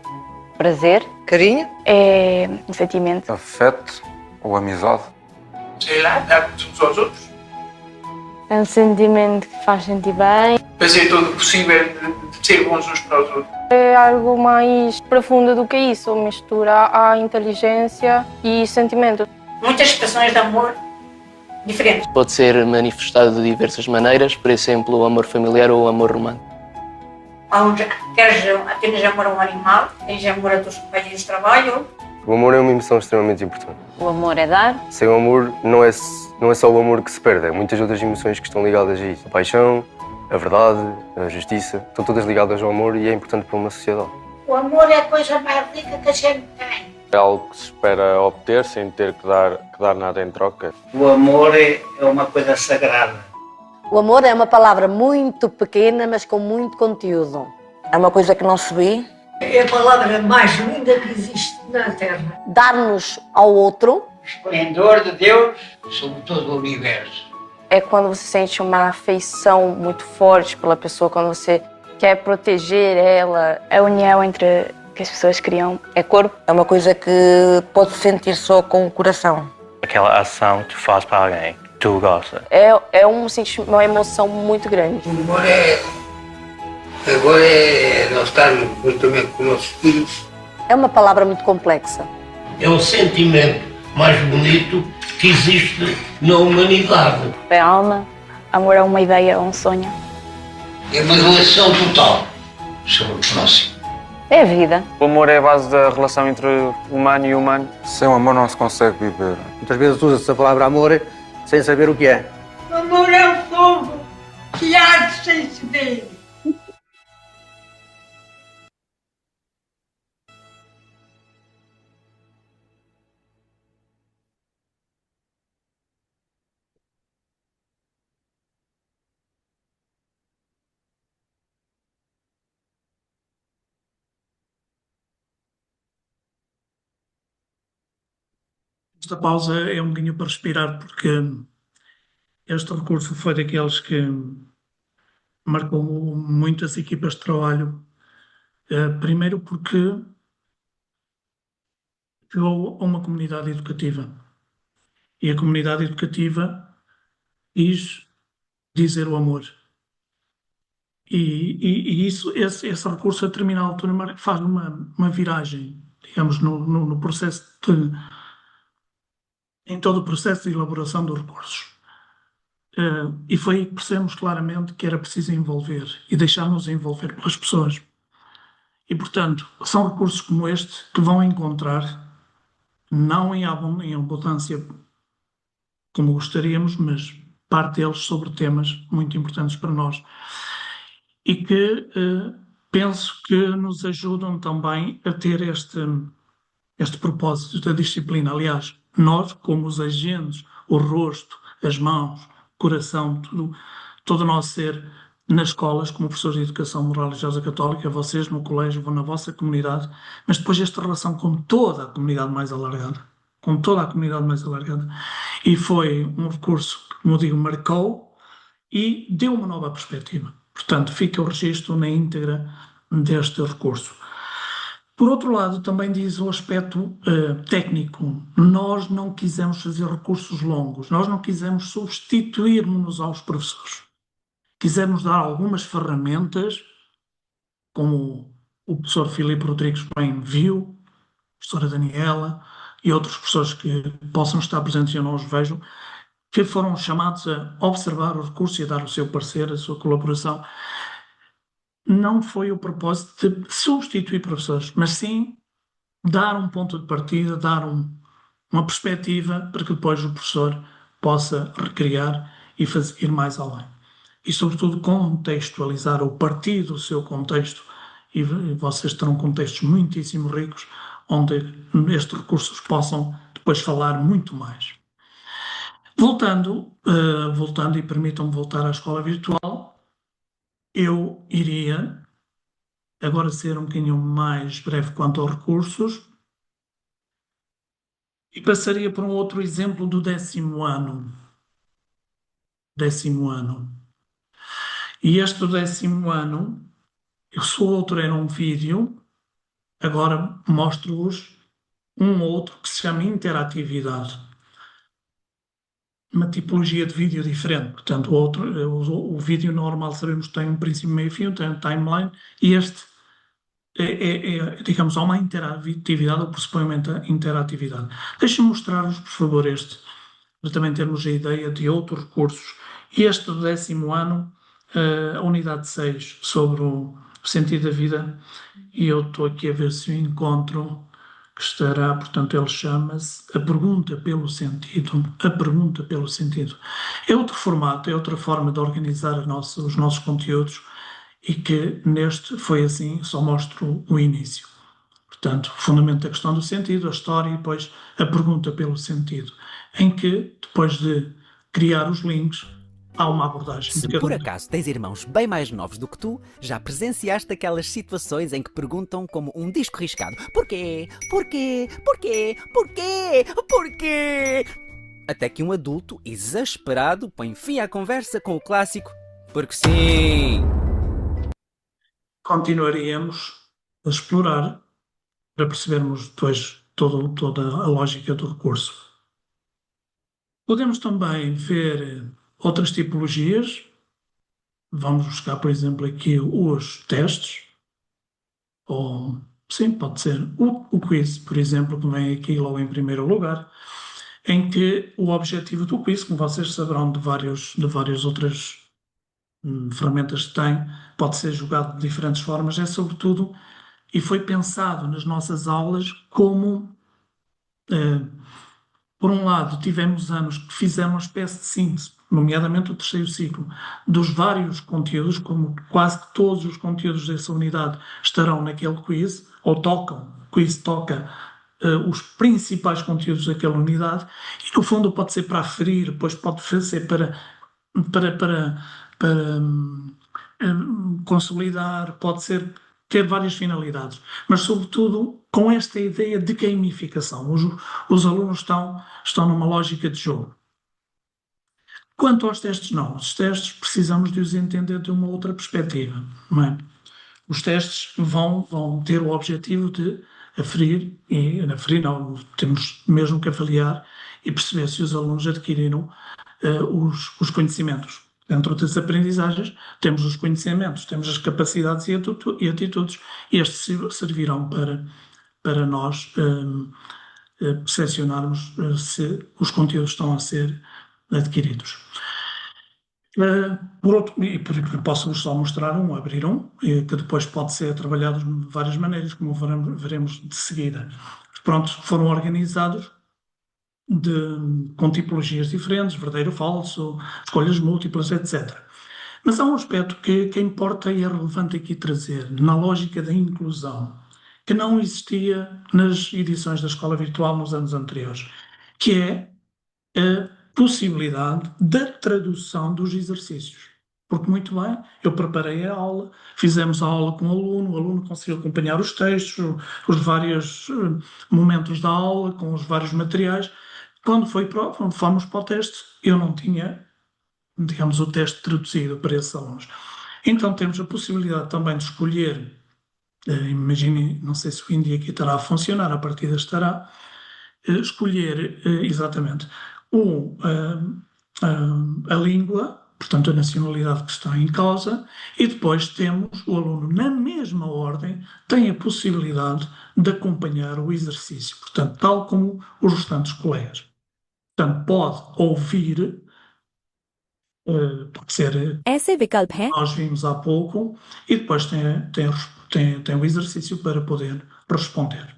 prazer. Carinho. É um sentimento. Afeto ou amizade. Sei lá, dar-nos uns aos outros. É um sentimento que faz sentir bem. Fazer tudo o possível de ser bons uns para os outros. É algo mais profundo do que isso. Mistura a inteligência e sentimento. Muitas expressões de amor diferentes. Pode ser manifestado de diversas maneiras, por exemplo, o amor familiar ou o amor romântico. Tens amor a um animal, tens amor a teus companheiros de trabalho. O amor é uma emoção extremamente importante. O amor é dar. Sem o amor não é só o amor que se perde, é muitas outras emoções que estão ligadas a isso. A paixão, a verdade, a justiça, estão todas ligadas ao amor e é importante para uma sociedade. O amor é a coisa mais rica que a gente tem. É algo que se espera obter sem ter que dar nada em troca. O amor é uma coisa sagrada. O amor é uma palavra muito pequena, mas com muito conteúdo. É uma coisa que não se vê. É a palavra mais linda que existe na Terra. Dar-nos ao outro. Esplendor de Deus sobre todo o universo. É quando você sente uma afeição muito forte pela pessoa, quando você quer proteger ela. A união entre que as pessoas criam. É corpo. É uma coisa que pode sentir só com o coração. Aquela ação que tu fazes para alguém que tu gosta. É um sentimento, uma emoção muito grande. O amor é nós estarmos juntamente com os nossos filhos. É uma palavra muito complexa. É o sentimento mais bonito que existe na humanidade. É a alma. Amor é uma ideia, um sonho. É uma relação total sobre o próximo. É a vida. O amor é a base da relação entre humano e humano. Sem o amor não se consegue viver. Muitas vezes usa-se a palavra amor sem saber o que é. O amor é o fogo que arde sem se ver. Esta pausa é um bocadinho para respirar, porque este recurso foi daqueles que marcou muito as equipas de trabalho. Primeiro porque chegou a uma comunidade educativa. E a comunidade educativa quis dizer o amor. E esse recurso, a determinada altura, faz uma viragem, digamos, no processo em todo o processo de elaboração dos recursos. E foi aí que percebemos claramente que era preciso envolver e deixar-nos envolver pelas pessoas. E, portanto, são recursos como este que vão encontrar, não em abundância como gostaríamos, mas parte deles sobre temas muito importantes para nós e que penso que nos ajudam também a ter este propósito da disciplina. Aliás, nós, como os agentes, o rosto, as mãos, o coração, todo o nosso ser nas escolas, como professores de Educação Moral e Religiosa Católica, vocês no colégio, vão na vossa comunidade, mas depois esta relação com toda a comunidade mais alargada, e foi um recurso que, como eu digo, marcou e deu uma nova perspectiva. Portanto, fica o registro na íntegra deste recurso. Por outro lado, também diz o aspecto técnico. Nós não quisemos fazer recursos longos, nós não quisemos substituir-nos aos professores. Quisemos dar algumas ferramentas, como o professor Filipe Rodrigues bem viu, a professora Daniela e outros professores que possam estar presentes e eu não os vejo, que foram chamados a observar o recurso e a dar o seu parecer, a sua colaboração. Não foi o propósito de substituir professores, mas sim dar um ponto de partida, dar uma perspectiva para que depois o professor possa recriar e ir mais além. E, sobretudo, contextualizar ou partir do seu contexto, e vocês terão contextos muitíssimo ricos, onde estes recursos possam depois falar muito mais. Voltando, e permitam-me voltar à escola virtual, eu iria agora ser um bocadinho mais breve quanto aos recursos e passaria por um outro exemplo do 10º ano. E este do 10º ano, se o outro era um vídeo, agora mostro-vos um outro que se chama interatividade. Uma tipologia de vídeo diferente. Portanto, o vídeo normal, sabemos que tem um princípio, meio e fim, tem um timeline, e este digamos, há uma interatividade, ou pressupõe uma interatividade. Deixem-me mostrar-vos, por favor, este, para também termos a ideia de outros recursos. Este do 10º ano, a unidade 6, sobre o sentido da vida, e eu estou aqui a ver se eu encontro, que estará, portanto, ele chama-se A Pergunta pelo Sentido. A Pergunta pelo Sentido. É outro formato, é outra forma de organizar os nossos conteúdos, e que neste foi assim, só mostro o início. Portanto, o fundamento da questão do sentido, a história e depois a pergunta pelo sentido, em que, depois de criar os links, há uma abordagem. Se por acaso tens irmãos bem mais novos do que tu, já presenciaste aquelas situações em que perguntam como um disco riscado: porquê? Porquê? Porquê? Porquê? Porquê? Até que um adulto, exasperado, põe fim à conversa com o clássico: porque sim! Continuaríamos a explorar para percebermos depois toda a lógica do recurso. Podemos também ver outras tipologias. Vamos buscar, por exemplo, aqui os testes. Ou, sim, pode ser o quiz, por exemplo, que vem aqui logo em primeiro lugar, em que o objetivo do quiz, como vocês saberão de várias outras ferramentas que tem, pode ser jogado de diferentes formas, é sobretudo, e foi pensado nas nossas aulas como, por um lado, tivemos anos que fizeram uma espécie de síntese, nomeadamente o 3º ciclo, dos vários conteúdos, como quase que todos os conteúdos dessa unidade estarão naquele quiz, ou o quiz toca os principais conteúdos daquela unidade, e no fundo pode ser para aferir, depois pode ser para consolidar, pode ser ter várias finalidades, mas sobretudo com esta ideia de gamificação. Os alunos estão numa lógica de jogo. Quanto aos testes, não. Os testes precisamos de os entender de uma outra perspectiva, não é? Os testes vão ter o objetivo de aferir, não, temos mesmo que avaliar e perceber se os alunos adquiriram os conhecimentos. Dentro das aprendizagens, temos os conhecimentos, temos as capacidades e atitudes, e estes servirão para nós percepcionarmos se os conteúdos estão a ser adquiridos. Por outro, e posso-vos só mostrar abrir que depois pode ser trabalhado de várias maneiras, como veremos de seguida. Pronto, foram organizados com tipologias diferentes, verdadeiro, falso, escolhas múltiplas, etc. Mas há um aspecto que importa e é relevante aqui trazer, na lógica da inclusão, que não existia nas edições da escola virtual nos anos anteriores, que é a possibilidade da tradução dos exercícios. Porque, muito bem, eu preparei a aula, fizemos a aula com o aluno conseguiu acompanhar os textos, os vários momentos da aula, com os vários materiais. Quando fomos para o teste, eu não tinha, digamos, o teste traduzido para esses alunos. Então temos a possibilidade também de escolher, imagine, não sei se o Hindi aqui estará a funcionar, a partida estará, escolher exatamente a língua, portanto a nacionalidade que está em causa, e depois temos o aluno, na mesma ordem, tem a possibilidade de acompanhar o exercício, portanto, tal como os restantes colegas. Portanto, pode ouvir, pode ser, nós vimos há pouco, e depois tem o exercício para poder responder.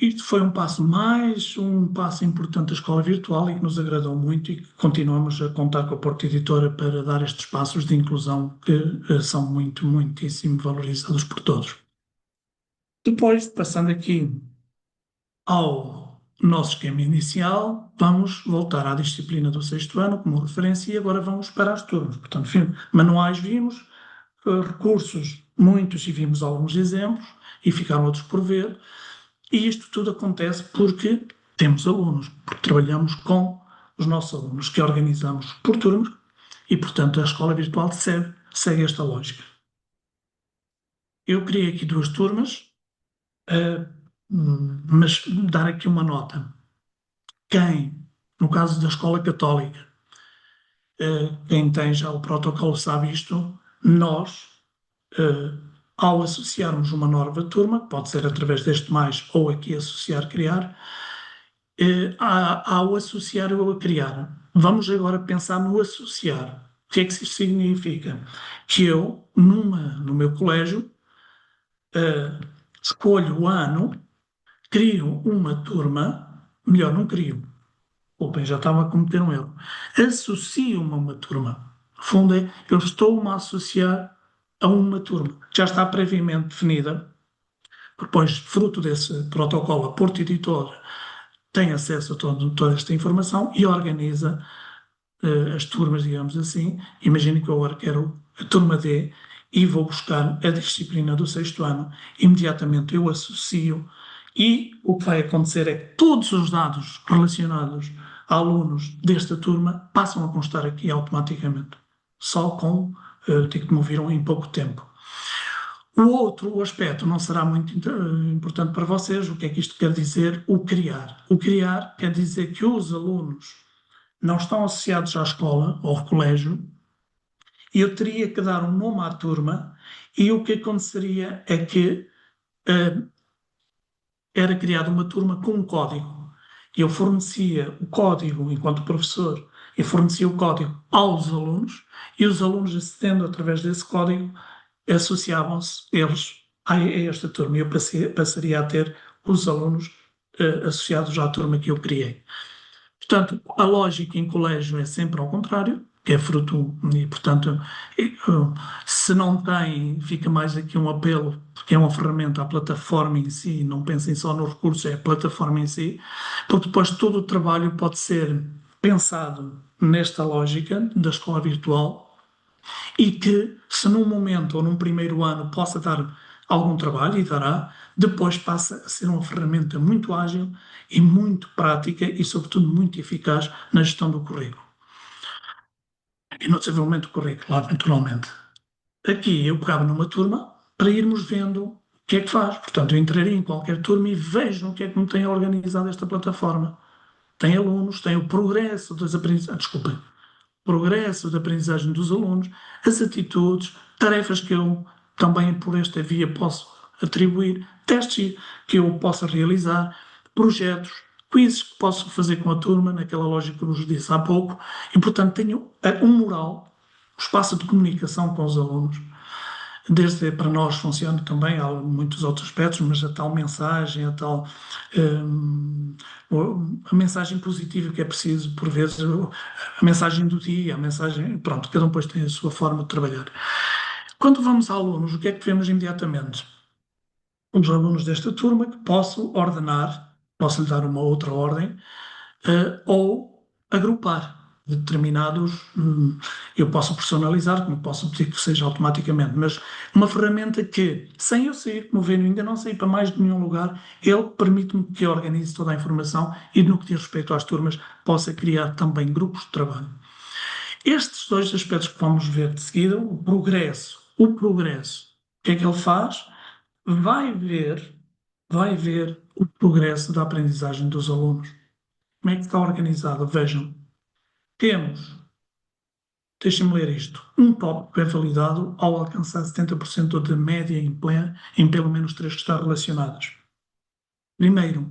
Isto foi um passo importante da escola virtual e que nos agradou muito e que continuamos a contar com a Porta Editora para dar estes passos de inclusão que são muitíssimo valorizados por todos. Depois, passando aqui ao nosso esquema inicial, vamos voltar à disciplina do 6º ano como referência e agora vamos para as turmas. Portanto, manuais vimos, recursos muitos e vimos alguns exemplos e ficaram outros por ver. E isto tudo acontece porque temos alunos, porque trabalhamos com os nossos alunos, que organizamos por turmas e, portanto, a escola virtual segue esta lógica. Eu criei aqui 2 turmas, mas dar aqui uma nota. No caso da escola católica, quem tem já o protocolo sabe isto, nós, ao associarmos uma nova turma, pode ser através deste mais ou aqui associar, criar, ao associar ou a criar. Vamos agora pensar no associar. O que é que isso significa? Que eu, no meu colégio, escolho o ano, crio uma turma, melhor, não crio, já estava a cometer um erro, associo-me a uma turma. No fundo eu estou-me a associar a uma turma que já está previamente definida, depois, fruto desse protocolo, a Porta Editora tem acesso a toda esta informação e organiza as turmas, digamos assim. Imagine que eu agora quero a turma D e vou buscar a disciplina do 6º ano, imediatamente eu associo e o que vai acontecer é que todos os dados relacionados a alunos desta turma passam a constar aqui automaticamente, só com que me viram em pouco tempo. O outro aspecto não será muito importante para vocês. O que é que isto quer dizer? O criar. O criar quer dizer que os alunos não estão associados à escola ou ao colégio e eu teria que dar um nome à turma e o que aconteceria é que era criada uma turma com um código. Eu fornecia o código enquanto professor, eu fornecia o código aos alunos e os alunos, acedendo através desse código, associavam-se eles a esta turma. Eu passaria a ter os alunos associados à turma que eu criei. Portanto, a lógica em colégio é sempre ao contrário, que é fruto, e portanto, se não tem, fica mais aqui um apelo, porque é uma ferramenta, a plataforma em si, não pensem só no recurso, é a plataforma em si, porque depois todo o trabalho pode ser pensado nesta lógica da escola virtual, e que, se num momento ou num primeiro ano possa dar algum trabalho, e dará, depois passa a ser uma ferramenta muito ágil e muito prática e, sobretudo, muito eficaz na gestão do currículo. E no desenvolvimento do currículo, naturalmente. Aqui eu pegava numa turma para irmos vendo o que é que faz. Portanto, eu entraria em qualquer turma e vejo o que é que me tem organizado esta plataforma. Tem alunos, tem o progresso das progresso da aprendizagem dos alunos, as atitudes, tarefas que eu também por esta via posso atribuir, testes que eu possa realizar, projetos, quizzes que posso fazer com a turma, naquela lógica que eu vos disse há pouco, e portanto tenho um mural, um espaço de comunicação com os alunos. Desde para nós funciona também, há muitos outros aspectos, mas a tal mensagem, a tal a mensagem positiva que é preciso, por vezes, a mensagem do dia, a mensagem, pronto, cada um depois tem a sua forma de trabalhar. Quando vamos a alunos, o que é que vemos imediatamente? Os alunos desta turma que posso ordenar, posso lhe dar uma outra ordem, ou agrupar determinados, eu posso personalizar, como posso pedir que seja automaticamente, mas uma ferramenta que, sem eu sair, como vendo, ainda não sair para mais de nenhum lugar, ele permite-me que eu organize toda a informação e, no que diz respeito às turmas, possa criar também grupos de trabalho. Estes dois aspectos que vamos ver de seguida, o progresso, o que é que ele faz? Vai ver o progresso da aprendizagem dos alunos. Como é que está organizado? Vejam. Temos, deixem-me ler isto, um tópico é validado ao alcançar 70% de média em pelo menos 3 questões relacionadas. Primeiro,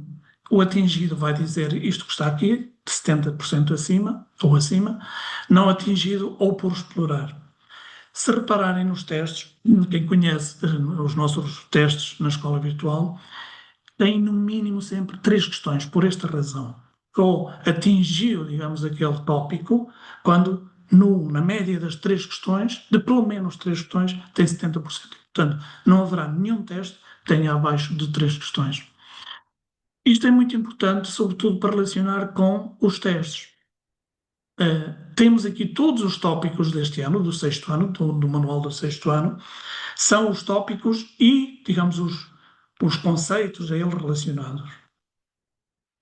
o atingido vai dizer isto que está aqui, de 70% acima, ou acima, não atingido ou por explorar. Se repararem nos testes, quem conhece os nossos testes na escola virtual, tem no mínimo sempre 3 questões, por esta razão. Ou atingiu, digamos, aquele tópico, quando na média das 3 questões, de pelo menos 3 questões, tem 70%. Portanto, não haverá nenhum teste que tenha abaixo de 3 questões. Isto é muito importante, sobretudo para relacionar com os testes. Temos aqui todos os tópicos deste ano, do 6º ano, do manual do 6º ano, são os tópicos e, digamos, os conceitos a ele relacionados.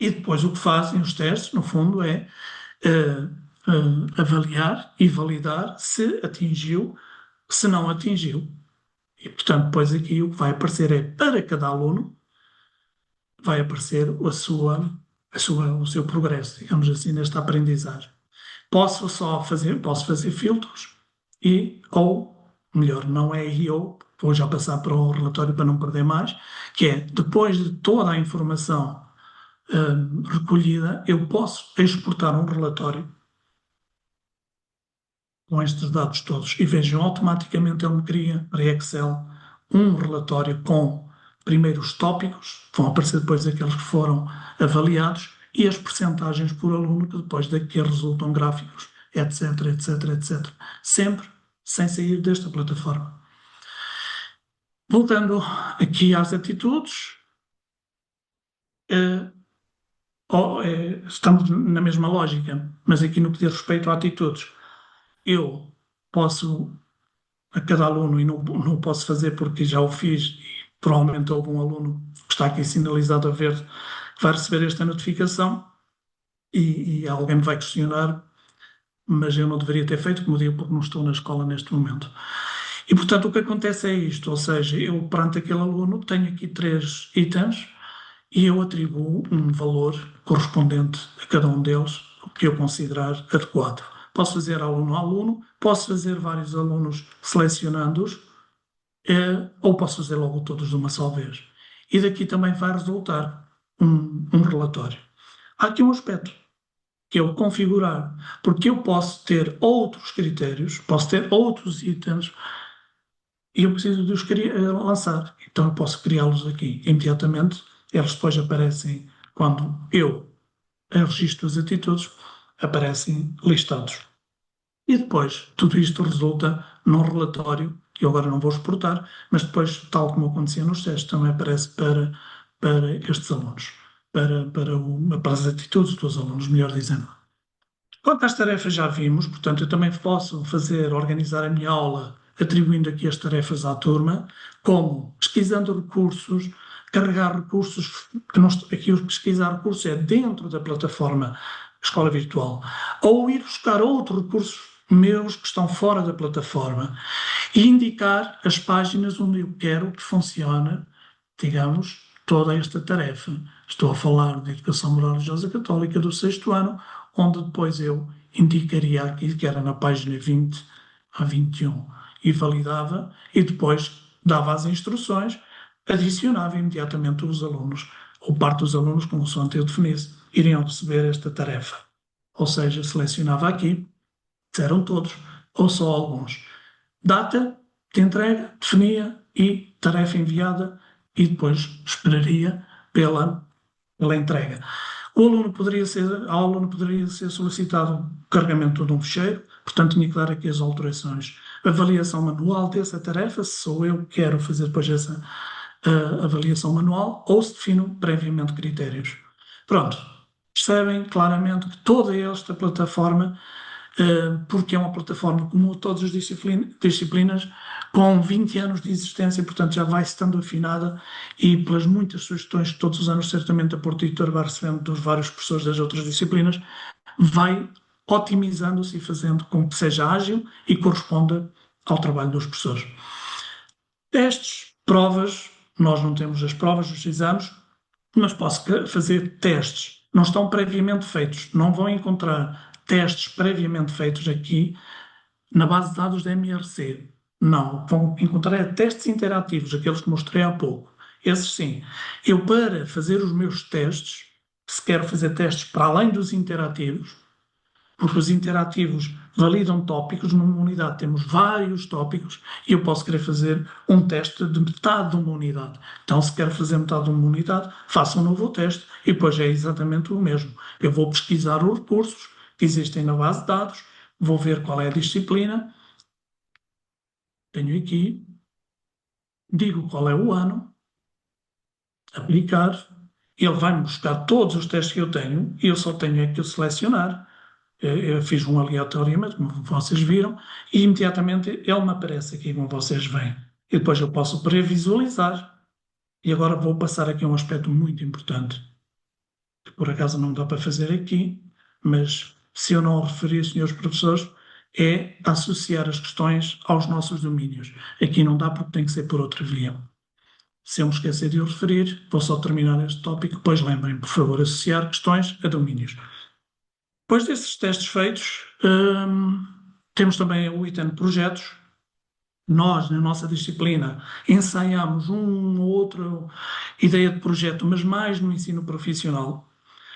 E depois o que fazem os testes, no fundo, é avaliar e validar se atingiu, se não atingiu. E, portanto, depois aqui o que vai aparecer é, para cada aluno, vai aparecer o seu progresso, digamos assim, nesta aprendizagem. Posso fazer filtros ou, melhor, não é vou já passar para o relatório para não perder mais, que é, depois de toda a informação recolhida, eu posso exportar um relatório com estes dados todos e vejam, automaticamente ele me cria para Excel um relatório com primeiro os tópicos, vão aparecer depois aqueles que foram avaliados e as percentagens por aluno que depois daqui resultam gráficos, etc, etc, etc. Sempre sem sair desta plataforma. Voltando aqui às atitudes, estamos na mesma lógica, mas aqui no que diz respeito a atitudes, eu posso, a cada aluno, e não posso fazer porque já o fiz, e provavelmente houve um aluno que está aqui sinalizado a ver, que vai receber esta notificação, e alguém me vai questionar, mas eu não deveria ter feito, como digo, porque não estou na escola neste momento. E, portanto, o que acontece é isto, ou seja, eu, perante aquele aluno, tenho aqui 3 itens, e eu atribuo um valor correspondente a cada um deles, o que eu considerar adequado. Posso fazer aluno a aluno, posso fazer vários alunos selecionando-os, ou posso fazer logo todos de uma só vez. E daqui também vai resultar um relatório. Há aqui um aspecto, que é o configurar, porque eu posso ter outros critérios, posso ter outros itens, e eu preciso de os lançar. Então eu posso criá-los aqui imediatamente. Eles depois aparecem quando eu registro as atitudes, aparecem listados. E depois tudo isto resulta num relatório, que eu agora não vou exportar, mas depois, tal como acontecia nos testes, também aparece para estes alunos, para as atitudes dos alunos, melhor dizendo. Quanto às tarefas já vimos, portanto, eu também posso organizar a minha aula atribuindo aqui as tarefas à turma, como pesquisando recursos, carregar recursos, aqui o pesquisar recursos é dentro da plataforma Escola Virtual, ou ir buscar outros recursos meus que estão fora da plataforma e indicar as páginas onde eu quero que funcione, digamos, toda esta tarefa. Estou a falar de Educação Moral Religiosa Católica do 6º ano, onde depois eu indicaria aqui que era na página 20 a 21 e validava e depois dava as instruções, adicionava imediatamente os alunos, ou parte dos alunos, consoante eu definisse, iriam receber esta tarefa. Ou seja, selecionava aqui, eram todos ou só alguns. Data de entrega, definia e tarefa enviada e depois esperaria pela entrega. A aluno poderia ser solicitado o carregamento de um fecheiro, portanto tinha que dar aqui as alterações. Avaliação manual dessa tarefa, se sou eu que quero fazer depois essa avaliação manual ou se defino previamente critérios. Pronto, percebem claramente que toda esta plataforma, porque é uma plataforma como todas as disciplinas, com 20 anos de existência, portanto já vai estando afinada e pelas muitas sugestões que todos os anos certamente a Porto Editor vai recebendo dos vários professores das outras disciplinas, vai otimizando-se e fazendo com que seja ágil e corresponda ao trabalho dos professores. Testes, provas, nós não temos as provas, os exames, mas posso fazer testes. Não estão previamente feitos, não vão encontrar testes previamente feitos aqui na base de dados da MRC. Não, vão encontrar testes interativos, aqueles que mostrei há pouco. Esses sim. Eu, para fazer os meus testes, se quero fazer testes para além dos interativos, porque os interativos validam tópicos, numa unidade temos vários tópicos e eu posso querer fazer um teste de metade de uma unidade. Então, se quero fazer metade de uma unidade, faço um novo teste e depois é exatamente o mesmo. Eu vou pesquisar os recursos que existem na base de dados, vou ver qual é a disciplina, tenho aqui, digo qual é o ano, aplicar, ele vai-me buscar todos os testes que eu tenho e eu só tenho é que o selecionar. Eu fiz um aleatoriamente, como vocês viram, e imediatamente ele me aparece aqui, como vocês veem. E depois eu posso previsualizar. E agora vou passar aqui um aspecto muito importante, que por acaso não dá para fazer aqui, mas se eu não o referir, senhores professores, é associar as questões aos nossos domínios. Aqui não dá porque tem que ser por outra via. Se eu me esquecer de o referir, vou só terminar este tópico, depois lembrem, por favor, associar questões a domínios. Depois desses testes feitos, temos também o item de projetos. Nós, na nossa disciplina, ensaiamos uma ou outra ideia de projeto, mas mais no ensino profissional.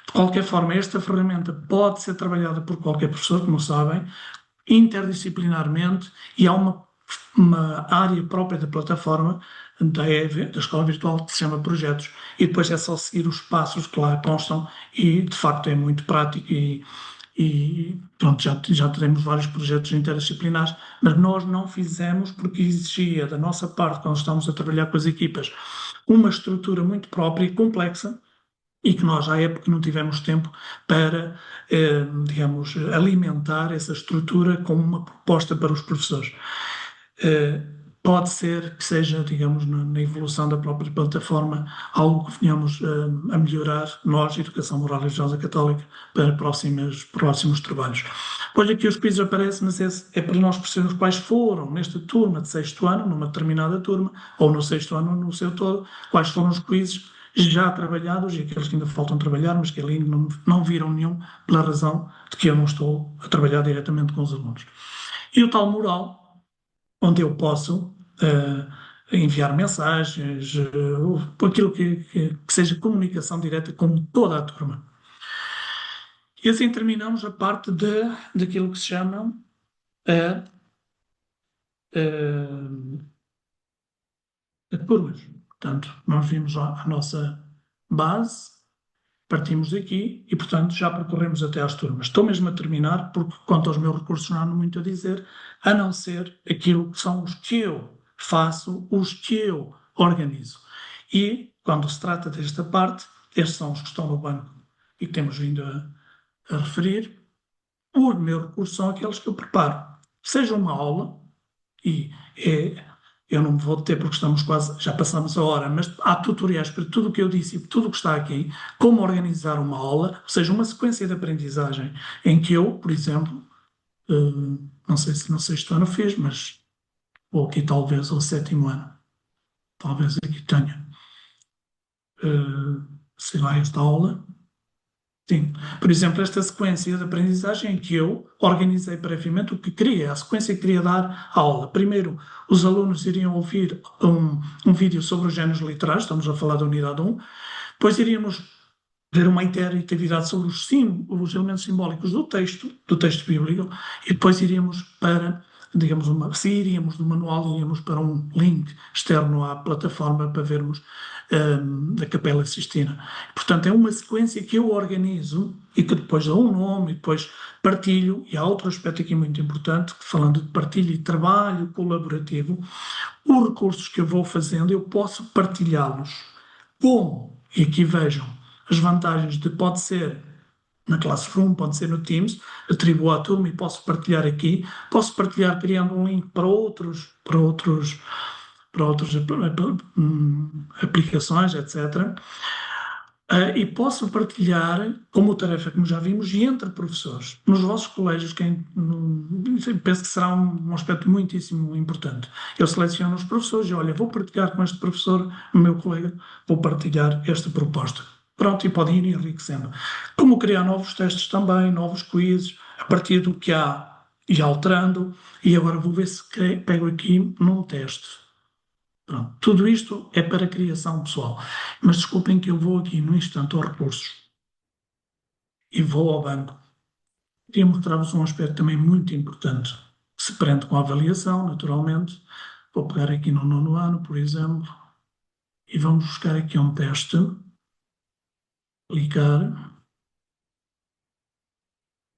De qualquer forma, esta ferramenta pode ser trabalhada por qualquer professor, como sabem, interdisciplinarmente, e há uma área própria da plataforma da Escola Virtual que se chama Projetos, e depois é só seguir os passos que lá constam e de facto é muito prático e pronto, já teremos vários projetos interdisciplinares, mas nós não fizemos porque exigia da nossa parte, quando estamos a trabalhar com as equipas, uma estrutura muito própria e complexa e que nós à época não tivemos tempo para, digamos, alimentar essa estrutura com uma proposta para os professores. Pode ser que seja, digamos, na evolução da própria plataforma, algo que venhamos a melhorar, nós, Educação Moral e Religiosa Católica, para próximos trabalhos. Pois aqui os quizzes aparecem, mas é para nós percebermos quais foram, nesta turma de 6º ano, numa determinada turma, ou no 6º ano no seu todo, quais foram os quizzes já trabalhados e aqueles que ainda faltam trabalhar, mas que ali não viram nenhum, pela razão de que eu não estou a trabalhar diretamente com os alunos. E o tal mural, onde eu posso enviar mensagens, aquilo que seja comunicação direta com toda a turma. E assim terminamos a parte daquilo que se chama a turmas. Portanto, nós vimos a nossa base, partimos daqui e, portanto, já percorremos até às turmas. Estou mesmo a terminar, porque quanto aos meus recursos não há muito a dizer, a não ser aquilo que são os que eu faço, os que eu organizo. E, quando se trata desta parte, estes são os que estão no banco e que temos vindo a referir. Os meus recursos são aqueles que eu preparo. Seja uma aula, eu não me vou deter porque já passamos a hora, mas há tutoriais para tudo o que eu disse e tudo o que está aqui, como organizar uma aula, ou seja, uma sequência de aprendizagem em que eu, por exemplo, não sei se no sexto ano fiz, mas ou aqui talvez ao sétimo ano, talvez aqui tenha, sei lá, esta aula. Sim, por exemplo, esta sequência de aprendizagem em que eu organizei previamente o que queria, a sequência que queria dar à aula. Primeiro, os alunos iriam ouvir um vídeo sobre os géneros literários, estamos a falar da unidade 1, depois iríamos ver uma interatividade sobre os elementos simbólicos do texto bíblico, e depois iríamos para, digamos, se iríamos do manual, iríamos para um link externo à plataforma para vermos da Capela Sistina. Portanto, é uma sequência que eu organizo e que depois dou um nome e depois partilho. E há outro aspecto aqui muito importante, que falando de partilha e trabalho colaborativo, os recursos que eu vou fazendo, eu posso partilhá-los com, e aqui vejam as vantagens de pode ser na Classroom, pode ser no Teams, atribuo à turma e posso partilhar aqui, posso partilhar criando um link para outras aplicações, etc. E posso partilhar como tarefa, como já vimos, e entre professores. Nos vossos colégios, penso que será um aspecto muitíssimo importante. Eu seleciono os professores e, olha, vou partilhar com este professor, o meu colega, vou partilhar esta proposta. Pronto, e podem ir enriquecendo. Como criar novos testes também, novos quizzes, a partir do que há, e alterando. E agora vou ver se pego aqui num teste. Pronto, tudo isto é para criação pessoal. Mas desculpem que eu vou aqui no instante aos recursos e vou ao banco. Queria mostrar-vos um aspecto também muito importante, que se prende com a avaliação, naturalmente. Vou pegar aqui no 9º ano, por exemplo, e vamos buscar aqui um teste. Clicar.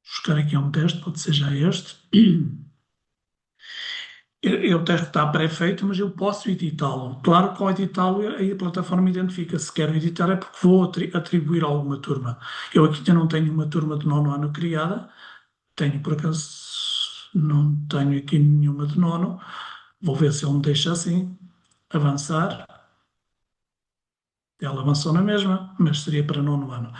Buscar aqui um teste, pode ser já este. O teste está pré-feito, mas eu posso editá-lo. Claro que ao editá-lo, aí a plataforma identifica. Se quero editar é porque vou atribuir a alguma turma. Eu aqui ainda não tenho uma turma de 9º ano criada. Tenho, por acaso, não tenho aqui nenhuma de 9º. Vou ver se ele me deixa assim. Avançar. Ela avançou na mesma, mas seria para 9º ano.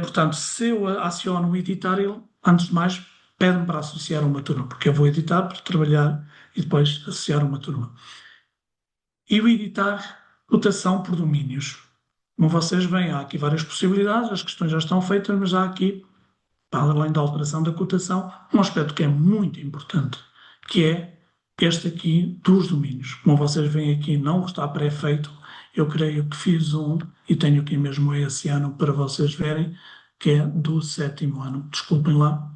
Portanto, se eu aciono o editar, ele, antes de mais, pede-me para associar uma turma, porque eu vou editar para trabalhar e depois associar uma turma. E o editar, cotação por domínios. Como vocês veem, há aqui várias possibilidades, as questões já estão feitas, mas há aqui, para além da alteração da cotação, um aspecto que é muito importante, que é este aqui dos domínios. Como vocês veem aqui, não está pré-feito. Eu creio que fiz e tenho aqui mesmo esse ano para vocês verem, que é do 7º ano. Desculpem lá,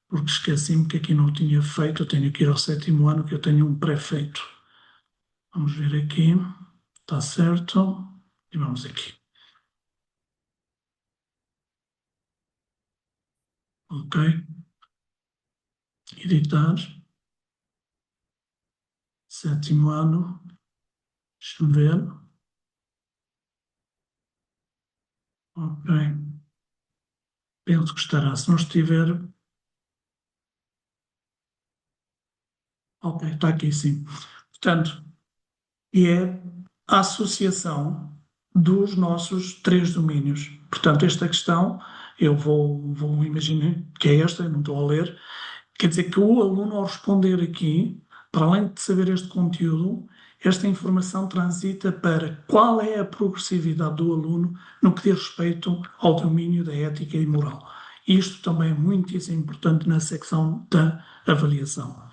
porque esqueci-me que aqui não tinha feito. Eu tenho que ir ao 7º ano, que eu tenho um pré-feito. Vamos ver aqui. Está certo. E vamos aqui. Ok. Editar. 7º ano. Deixa-me ver. Ok. Penso que estará. Se não estiver... Ok, está aqui sim. Portanto, é a associação dos nossos 3 domínios. Portanto, esta questão, eu vou imaginar que é esta, eu não estou a ler, quer dizer que o aluno, ao responder aqui, para além de saber este conteúdo, esta informação transita para qual é a progressividade do aluno no que diz respeito ao domínio da ética e moral. Isto também é muitíssimo importante na secção da avaliação.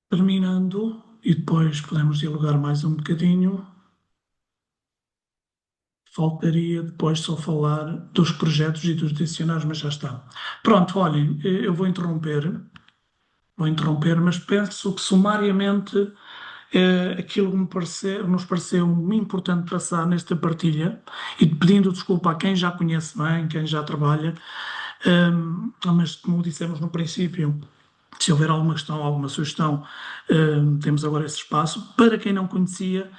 Terminando, e depois podemos dialogar mais um bocadinho, faltaria depois só falar dos projetos e dos dicionários, mas já está. Pronto, olhem, eu vou interromper, mas penso que sumariamente aquilo que nos pareceu muito importante passar nesta partilha, e pedindo desculpa a quem já conhece bem, quem já trabalha, mas como dissemos no princípio, se houver alguma questão, alguma sugestão, temos agora esse espaço. Para quem não conhecia,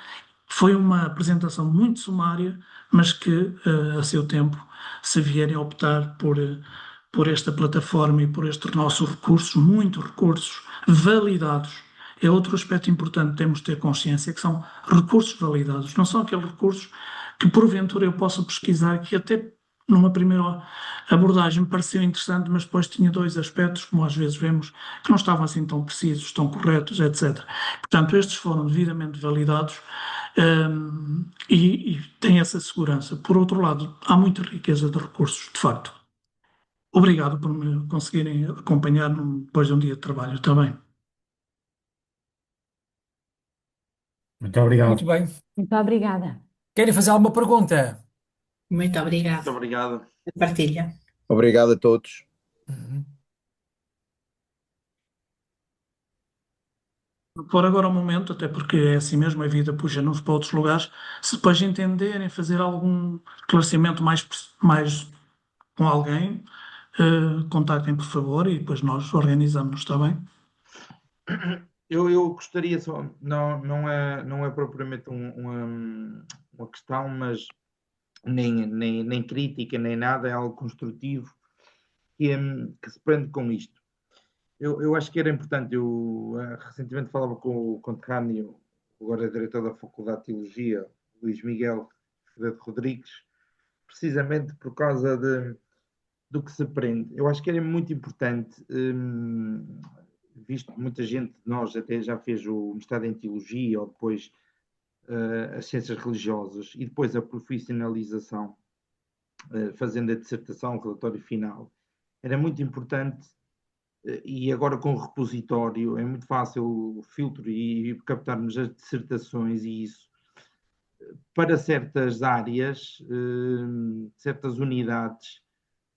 foi uma apresentação muito sumária, mas que, a seu tempo, se vierem a optar por esta plataforma e por estes nossos recursos, muitos recursos validados. É outro aspecto importante, temos de ter consciência que são recursos validados, não são aqueles recursos que porventura eu possa pesquisar, que até numa primeira abordagem me pareceu interessante, mas depois tinha dois aspectos, como às vezes vemos, que não estavam assim tão precisos, tão corretos, etc. Portanto, estes foram devidamente validados e têm essa segurança. Por outro lado, há muita riqueza de recursos, de facto. Obrigado por me conseguirem acompanhar depois de um dia de trabalho também. Muito obrigado. Muito bem. Muito obrigada. Querem fazer alguma pergunta? Muito obrigado. Muito obrigado. Partilha. Obrigado a todos. Por agora o momento, até porque é assim mesmo, a vida puxa-nos para outros lugares, se depois entenderem fazer algum esclarecimento mais com alguém, contactem por favor e depois nós organizamos, está bem? Eu gostaria só, não é propriamente uma questão, mas nem crítica, nem nada, é algo construtivo que se prende com isto. Eu acho que era importante, eu recentemente falava com o conterrâneo, agora diretor da Faculdade de Teologia, Luís Miguel Frederico Rodrigues, precisamente por causa do que se prende. Eu acho que era muito importante, visto que muita gente de nós até já fez o mestrado em Teologia ou depois as ciências religiosas e depois a profissionalização, fazendo a dissertação, o relatório final. Era muito importante, e agora com o repositório é muito fácil o filtro e captarmos as dissertações e isso para certas áreas, certas unidades,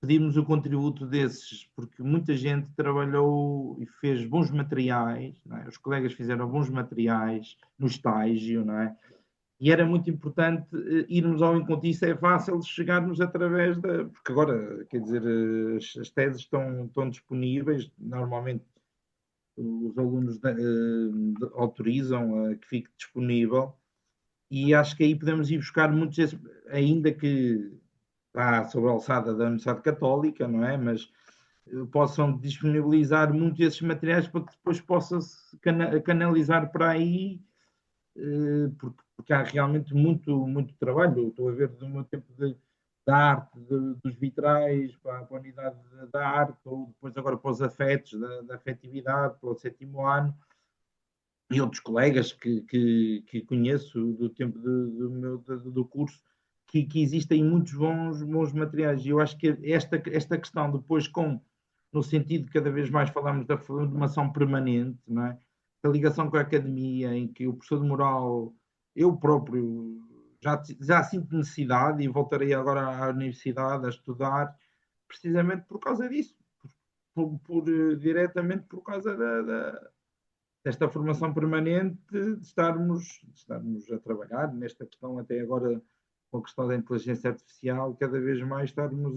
pedimos o contributo desses, porque muita gente trabalhou e fez bons materiais, não é? Os colegas fizeram bons materiais no estágio, não é? E era muito importante irmos ao encontro. Isso é fácil de chegarmos através da... Porque agora, quer dizer, as teses estão disponíveis, normalmente os alunos autorizam a que fique disponível, e acho que aí podemos ir buscar muitos desses, ainda que está sobre a alçada da Universidade Católica, não é? Mas possam disponibilizar muitos desses materiais para que depois possa-se canalizar para aí, porque há realmente muito trabalho. Eu estou a ver do meu tempo da arte, dos vitrais para a unidade da arte, ou depois agora para os afetos, da afetividade, para o 7º ano, e outros colegas que conheço do tempo do curso, que existem muitos bons materiais. E eu acho que esta questão depois, no sentido de cada vez mais falarmos da formação permanente, não é? Da ligação com a academia, em que o professor de moral, eu próprio já sinto necessidade e voltarei agora à universidade a estudar, precisamente por causa disso, diretamente por causa desta formação permanente, de estarmos a trabalhar nesta questão, até agora com a questão da inteligência artificial, cada vez mais estarmos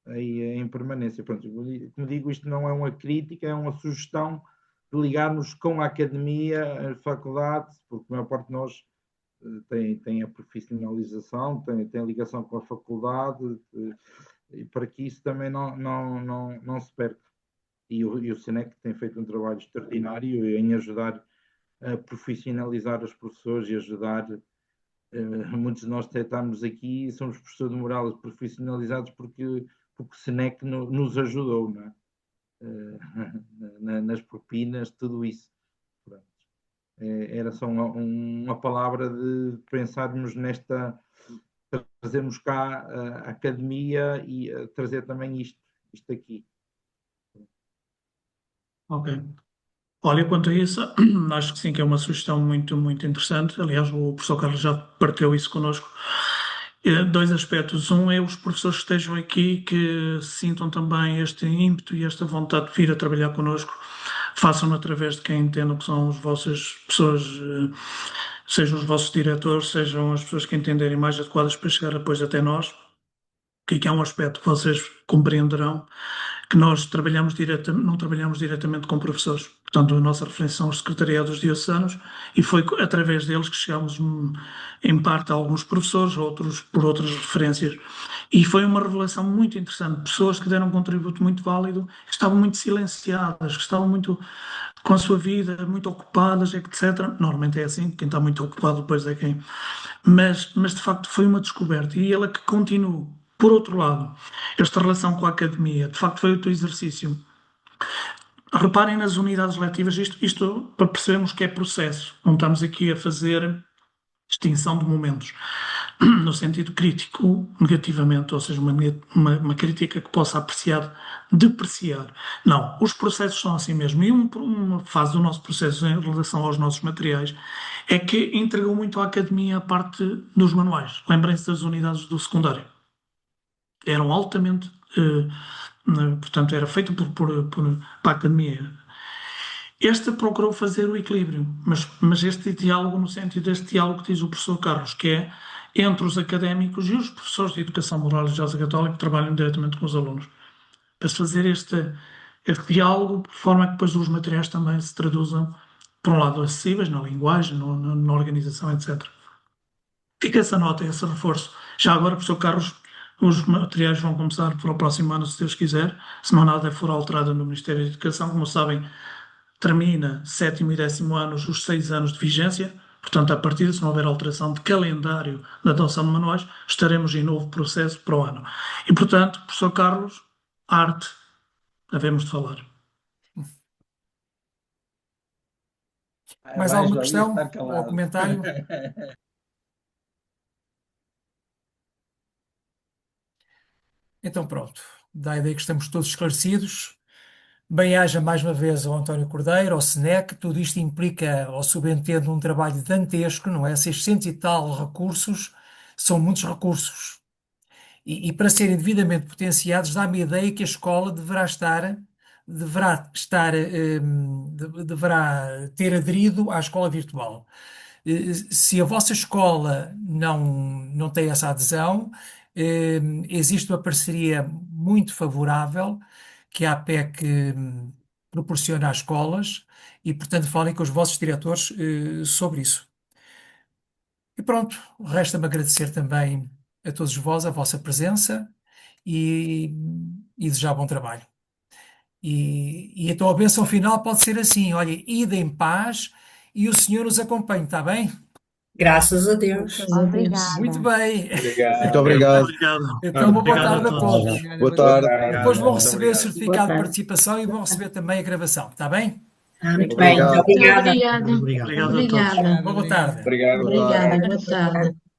em permanência. Pronto, como digo, isto não é uma crítica, é uma sugestão de ligarmos com a academia, a faculdade, porque a maior parte de nós tem a profissionalização, tem a ligação com a faculdade, e para que isso também não se perca. E o SENEC tem feito um trabalho extraordinário em ajudar a profissionalizar os professores e ajudar. Muitos de nós estamos aqui e somos professores de moral profissionalizados porque o SENEC nos ajudou, não é? Nas propinas, tudo isso. Pronto. Era só uma palavra de pensarmos trazermos cá a academia e trazer também isto aqui. Ok. Olha, quanto a isso, acho que sim, que é uma sugestão muito, muito interessante. Aliás, o professor Carlos já partilhou isso connosco. Dois aspectos. Um é os professores que estejam aqui, que sintam também este ímpeto e esta vontade de vir a trabalhar connosco, façam-no através de quem entendam que são as vossas pessoas, sejam os vossos diretores, sejam as pessoas que entenderem mais adequadas para chegar depois até nós, que é um aspecto que vocês compreenderão, que nós não trabalhamos diretamente com professores. Portanto, a nossa referência são os secretariados diocesanos e foi através deles que chegámos, em parte, a alguns professores, outros por outras referências. E foi uma revelação muito interessante. Pessoas que deram um contributo muito válido, que estavam muito silenciadas, que estavam muito com a sua vida, muito ocupadas, etc. Normalmente é assim, quem está muito ocupado depois é quem... Mas de facto foi uma descoberta e ela que continuou. Por outro lado, esta relação com a academia, de facto foi outro exercício. Reparem nas unidades letivas, isto para percebermos que é processo, não estamos aqui a fazer extinção de momentos, no sentido crítico, negativamente, ou seja, uma crítica que possa depreciar. Não, os processos são assim mesmo. E uma fase do nosso processo em relação aos nossos materiais é que entregou muito à academia a parte dos manuais. Lembrem-se das unidades do secundário. Eram altamente... portanto, era feito para a academia. Esta procurou fazer o equilíbrio, mas este diálogo, no sentido deste diálogo que diz o professor Carlos, que é entre os académicos e os professores de educação moral e religiosa católica que trabalham diretamente com os alunos, para se fazer este diálogo, de forma a que depois os materiais também se traduzam, por um lado, acessíveis na linguagem, na organização, etc. Fica essa nota, esse reforço. Já agora, professor Carlos, os materiais vão começar para o próximo ano, se Deus quiser, se não nada for alterado no Ministério da Educação. Como sabem, termina 7º e 10º anos os 6 anos de vigência, portanto, a partir se não houver alteração de calendário da adoção de manuais, estaremos em novo processo para o ano. E, portanto, professor Carlos, arte, havemos de falar. Mais alguma questão ou comentário? Então pronto, dá a ideia que estamos todos esclarecidos. Bem-aja mais uma vez ao António Cordeiro, ao SENEC. Tudo isto implica, ou subentende, um trabalho dantesco, não é? 600 e tal recursos, são muitos recursos. E para serem devidamente potenciados, dá-me a ideia que a escola deverá ter aderido à escola virtual. Se a vossa escola não tem essa adesão, existe uma parceria muito favorável que a APEC proporciona às escolas e, portanto, falem com os vossos diretores sobre isso. E pronto, resta-me agradecer também a todos vós a vossa presença e desejar bom trabalho. E então a bênção final pode ser assim: olha, ide em paz e o Senhor nos acompanhe, está bem? Graças a Deus. Obrigada. Muito bem. Muito obrigado. Então, uma boa tarde a todos. Boa tarde. Depois vão receber o certificado de participação e vão receber também a gravação, está bem? Muito bem, obrigada. Obrigado a todos. Obrigada. Boa tarde. Obrigada, boa tarde.